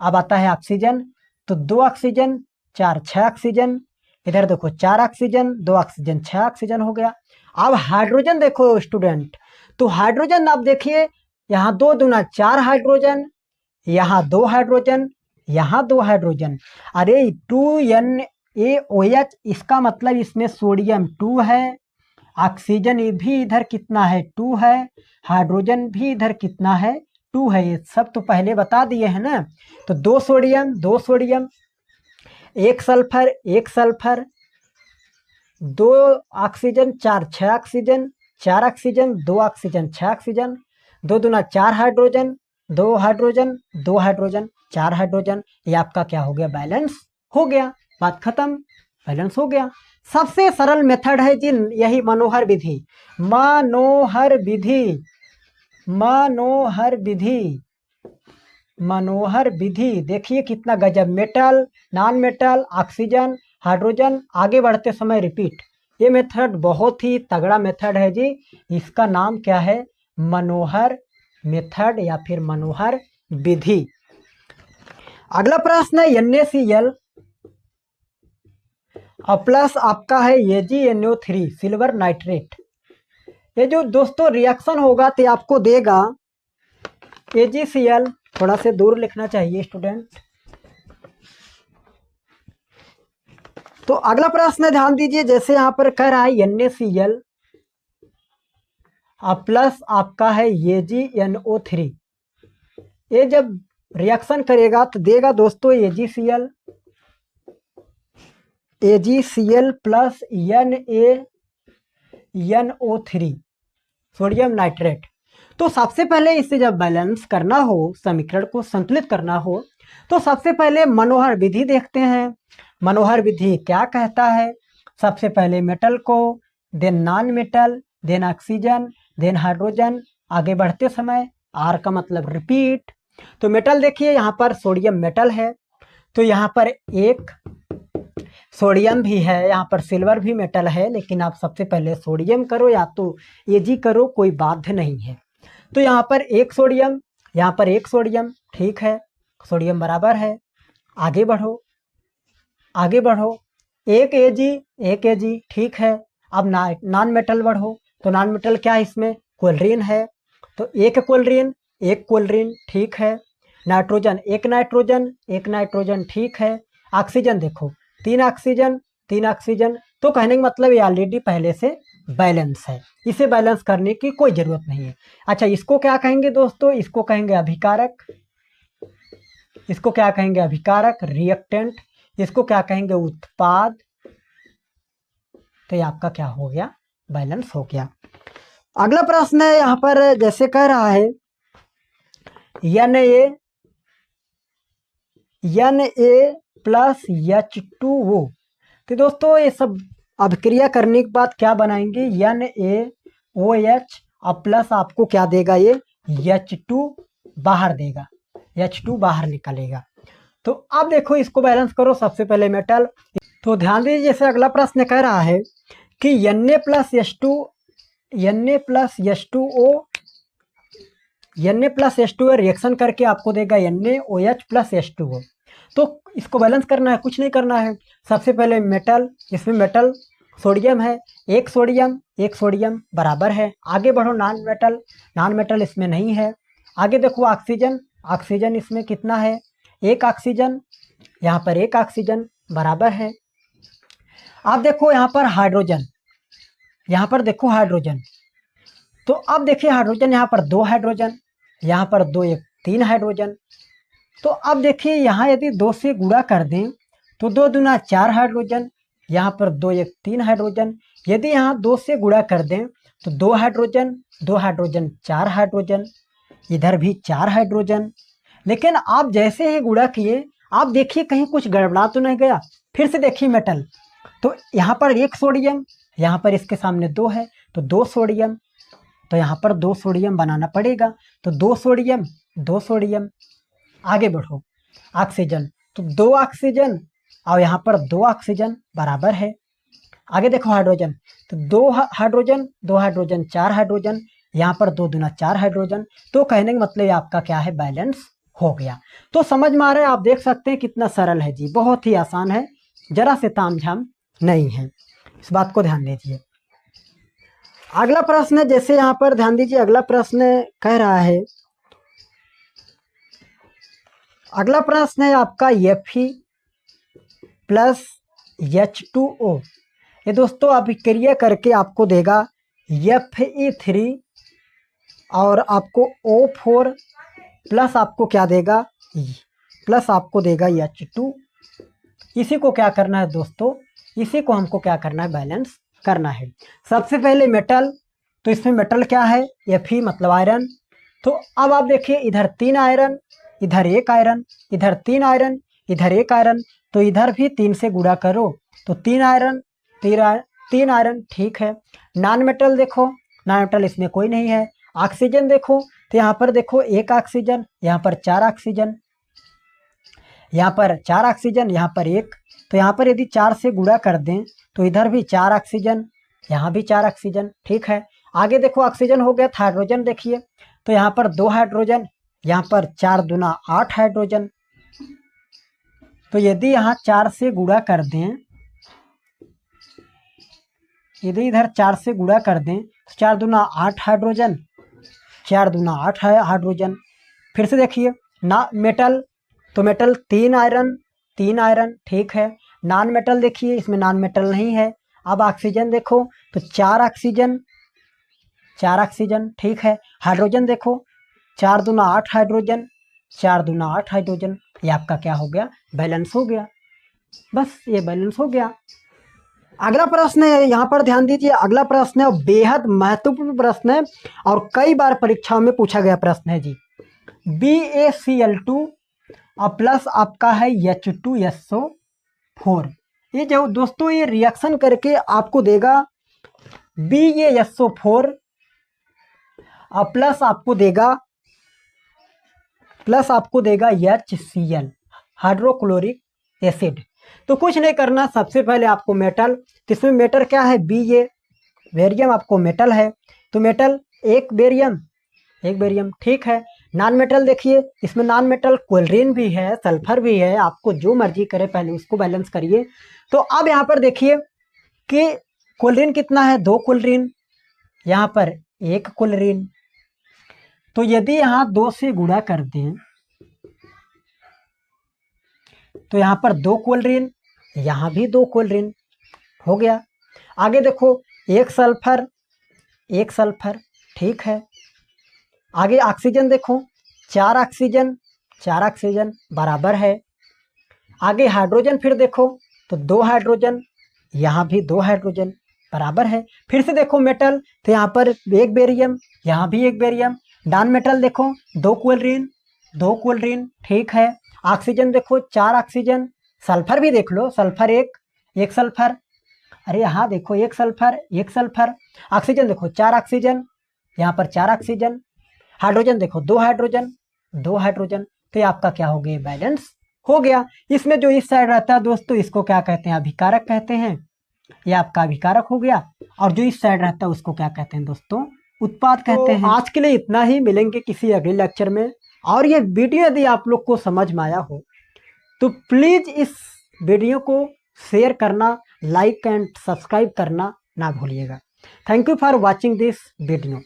अब आता है ऑक्सीजन, तो दो ऑक्सीजन चार छः ऑक्सीजन, इधर देखो चार ऑक्सीजन, दो ऑक्सीजन छः ऑक्सीजन हो गया। अब हाइड्रोजन देखो स्टूडेंट, तो हाइड्रोजन आप देखिए यहाँ दो दूना चार हाइड्रोजन, यहाँ दो हाइड्रोजन, यहाँ दो हाइड्रोजन। अरे 2NaOH, इसका मतलब इसमें सोडियम 2 है, ऑक्सीजन भी इधर कितना है 2 है, हाइड्रोजन भी इधर कितना है 2 है। ये सब तो पहले बता दिए हैं ना। तो दो सोडियम, दो सोडियम, एक सल्फर, एक सल्फर, दो ऑक्सीजन चार छः ऑक्सीजन, चार ऑक्सीजन, दो ऑक्सीजन छः ऑक्सीजन, दो दूना चार हाइड्रोजन, दो हाइड्रोजन, दो हाइड्रोजन, चार हाइड्रोजन। ये आपका क्या हो गया, बैलेंस हो गया, बात खत्म, बैलेंस हो गया। सबसे सरल मेथड है जी यही मनोहर विधि, मनोहर विधि, मनोहर विधि, मनोहर विधि। देखिए कितना गजब, metal, non metal, oxygen, hydrogen, आगे बढ़ते समय रिपीट। ये मेथड बहुत ही तगड़ा मेथड है जी, इसका नाम क्या है, मनोहर मेथड या फिर मनोहर विधि। अगला प्रश्न है NaCl और प्लस आपका है AgNO3 सिल्वर नाइट्रेट। ये जो दोस्तों रिएक्शन होगा तो आपको देगा AgCl, थोड़ा से दूर लिखना चाहिए स्टूडेंट। तो अगला प्रश्न ध्यान दीजिए, जैसे यहाँ पर कह रहा है NaCl और प्लस आपका है AgNO3। ये जब रिएक्शन करेगा तो देगा दोस्तों AgCl, AgCl plus NaNO3 sodium nitrate. तो सबसे पहले इसे जब बैलेंस करना हो, समीकरण को संतुलित करना हो, तो सबसे पहले मनोहर विधि देखते हैं। मनोहर विधि क्या कहता है, सबसे पहले मेटल को, then non metal, then oxygen, then hydrogen आगे बढ़ते समय, आर का मतलब रिपीट। तो मेटल देखिए यहाँ पर सोडियम मेटल है, तो यहाँ पर एक सोडियम भी है, यहाँ पर सिल्वर भी मेटल है, लेकिन आप सबसे पहले सोडियम करो या तो एजी करो, कोई बाध्य नहीं है। तो यहाँ पर एक सोडियम, यहाँ पर एक सोडियम, ठीक है, सोडियम बराबर है। आगे बढ़ो, आगे बढ़ो, एक एजी, ठीक है। अब नॉन मेटल बढ़ो, तो नॉन मेटल क्या है इसमें, क्लोरीन है, तो एक क्लोरीन, ठीक है। नाइट्रोजन, एक नाइट्रोजन, ठीक है। ऑक्सीजन देखो, तीन ऑक्सीजन, तो कहने का मतलब ये ऑलरेडी पहले से बैलेंस है, इसे बैलेंस करने की कोई ज़रूरत नहीं है। अच्छा, इसको क्या कहेंगे दोस्तों, इसको कहेंगे अभिकारक, इसको क्या कहेंगे अभिकारक, रिएक्टेंट, इसको क्या कहेंगे उत्पाद। तो ये आपका क्या हो गया, बैलेंस हो गया। अगला प्रश्न है यहाँ पर, जैसे कह रहा है Na प्लस H2O। तो दोस्तों ये सब अभिक्रिया करने के बाद क्या बनाएंगे, NaOH और प्लस आपको क्या देगा, ये H2 बाहर देगा, H2 बाहर निकलेगा। तो अब देखो इसको बैलेंस करो, सबसे पहले मेटल। तो ध्यान दीजिए, जैसे अगला प्रश्न कह रहा है कि Na प्लस H2O रिएक्शन करके आपको देगा NaOH प्लस H2O। तो इसको बैलेंस करना है, कुछ नहीं करना है। सबसे पहले मेटल, इसमें मेटल सोडियम है, एक सोडियम बराबर है। आगे बढ़ो, नॉन मेटल इसमें नहीं है। आगे देखो ऑक्सीजन इसमें कितना है, एक ऑक्सीजन, यहाँ पर एक ऑक्सीजन बराबर है। अब देखो यहाँ पर हाइड्रोजन, यहाँ पर देखो हाइड्रोजन, तो अब देखिए हाइड्रोजन, यहाँ पर दो हाइड्रोजन, यहाँ पर दो, एक तीन हाइड्रोजन। तो अब देखिए यहाँ यदि दो से गुणा कर दें तो दो दूना चार हाइड्रोजन, यहाँ पर दो, एक तीन हाइड्रोजन। यदि यहाँ दो से गुणा कर दें तो दो हाइड्रोजन चार हाइड्रोजन, इधर भी चार हाइड्रोजन। लेकिन आप जैसे ही गुणा किए, आप देखिए कहीं कुछ गड़बड़ा तो नहीं गया। फिर से देखिए मेटल, तो यहाँ पर एक सोडियम, यहाँ पर इसके सामने दो है, तो दो सोडियम, तो यहाँ पर दो सोडियम बनाना पड़ेगा, तो दो सोडियम। आगे बढ़ो, ऑक्सीजन, तो दो ऑक्सीजन और यहाँ पर दो ऑक्सीजन बराबर है। आगे देखो हाइड्रोजन, तो दो हाइड्रोजन चार हाइड्रोजन, यहाँ पर दो दूना चार हाइड्रोजन। तो कहने का मतलब आपका क्या है, बैलेंस हो गया। तो समझ में आ रहा है, आप देख सकते हैं कितना सरल है जी, बहुत ही आसान है, जरा से तामझाम नहीं है, इस बात को ध्यान दीजिए। अगला प्रश्न, जैसे यहाँ पर ध्यान दीजिए, अगला प्रश्न कह रहा है, अगला प्रश्न है आपका Fe प्लस H2O। ये दोस्तों अभिक्रिया करके आपको देगा Fe3 और आपको O4 प्लस आपको क्या देगा, प्लस आपको देगा H2। इसी को क्या करना है दोस्तों, इसी को हमको क्या करना है, बैलेंस करना है। सबसे पहले मेटल, तो इसमें मेटल क्या है, Fe मतलब आयरन। तो अब आप देखिए, इधर तीन आयरन, इधर एक आयरन, इधर तीन आयरन, इधर एक आयरन, तो इधर भी तीन से गुणा करो तो तीन आयरन, ठीक है। नॉन मेटल देखो, नॉन मेटल इसमें कोई नहीं है। ऑक्सीजन देखो, तो यहाँ पर देखो एक ऑक्सीजन, यहाँ पर चार ऑक्सीजन, यहाँ पर चार ऑक्सीजन, यहाँ पर एक, तो यहाँ पर यदि चार से गुणा कर दें तो इधर भी चार ऑक्सीजन, यहाँ भी चार ऑक्सीजन, ठीक है। आगे देखो ऑक्सीजन हो गया, हाइड्रोजन देखिए, तो यहाँ पर दो हाइड्रोजन, यहाँ पर चार दूना आठ हाइड्रोजन। तो यदि यहाँ चार से गुणा कर दें, यदि इधर चार से गुणा कर दें तो चार दूना आठ हाइड्रोजन, चार दूना आठ हाइड्रोजन। फिर से देखिए ना मेटल, तो मेटल तीन आयरन, ठीक है। नॉन मेटल देखिए, इसमें नॉन मेटल नहीं है। अब ऑक्सीजन देखो, तो चार ऑक्सीजन, ठीक है। हाइड्रोजन देखो, चार दूना आठ हाइड्रोजन, ये आपका क्या हो गया, बैलेंस हो गया। बस ये बैलेंस हो गया। अगला प्रश्न है, यहाँ पर ध्यान दीजिए, अगला प्रश्न है बेहद महत्वपूर्ण प्रश्न है और कई बार परीक्षाओं में पूछा गया प्रश्न है जी। BaCl2 और प्लस आपका है H2SO4। ये जो दोस्तों ये रिएक्शन करके आपको देगा BaSO4 और प्लस आपको देगा HCl, हाइड्रोक्लोरिक एसिड। तो कुछ नहीं करना, सबसे पहले आपको मेटल, तो इसमें मेटल क्या है, Ba, बेरियम आपको मेटल है, तो मेटल एक बेरियम ठीक है। नॉन मेटल देखिए, इसमें नॉन मेटल क्लोरीन भी है, सल्फर भी है, आपको जो मर्जी करे पहले उसको बैलेंस करिए। तो अब यहाँ पर देखिए कि क्लोरीन कितना है, 2 क्लोरीन, यहाँ पर 1 क्लोरीन। तो यदि यहाँ 2 से गुणा कर दें तो यहाँ पर 2 क्लोरीन, यहाँ भी 2 क्लोरीन हो गया। आगे देखो, एक सल्फर ठीक है। आगे ऑक्सीजन देखो, 4 ऑक्सीजन बराबर है। आगे हाइड्रोजन फिर देखो तो 2 हाइड्रोजन, यहाँ भी 2 हाइड्रोजन बराबर है। फिर से देखो मेटल, तो यहाँ पर 1 बेरियम, यहाँ भी 1 बेरियम। नॉन मेटल देखो, 2 क्लोरीन ठीक है। ऑक्सीजन देखो, 4 ऑक्सीजन। सल्फर भी देख लो, सल्फर एक सल्फर, अरे यहाँ देखो 1 सल्फर। ऑक्सीजन देखो 4 ऑक्सीजन, यहाँ पर 4 ऑक्सीजन। हाइड्रोजन देखो 2 हाइड्रोजन। तो ये आपका क्या हो गया, बैलेंस हो गया। इसमें जो इस साइड रहता है दोस्तों, इसको क्या कहते हैं, अभिकारक कहते हैं, ये आपका अभिकारक हो गया। और जो इस साइड रहता है उसको क्या कहते हैं दोस्तों, उत्पाद कहते हैं। आज के लिए इतना ही, मिलेंगे किसी अगले लेक्चर में। और ये वीडियो यदि आप लोग को समझ में आया हो तो प्लीज इस वीडियो को शेयर करना, लाइक एंड सब्सक्राइब करना ना भूलिएगा। Thank you for watching this video.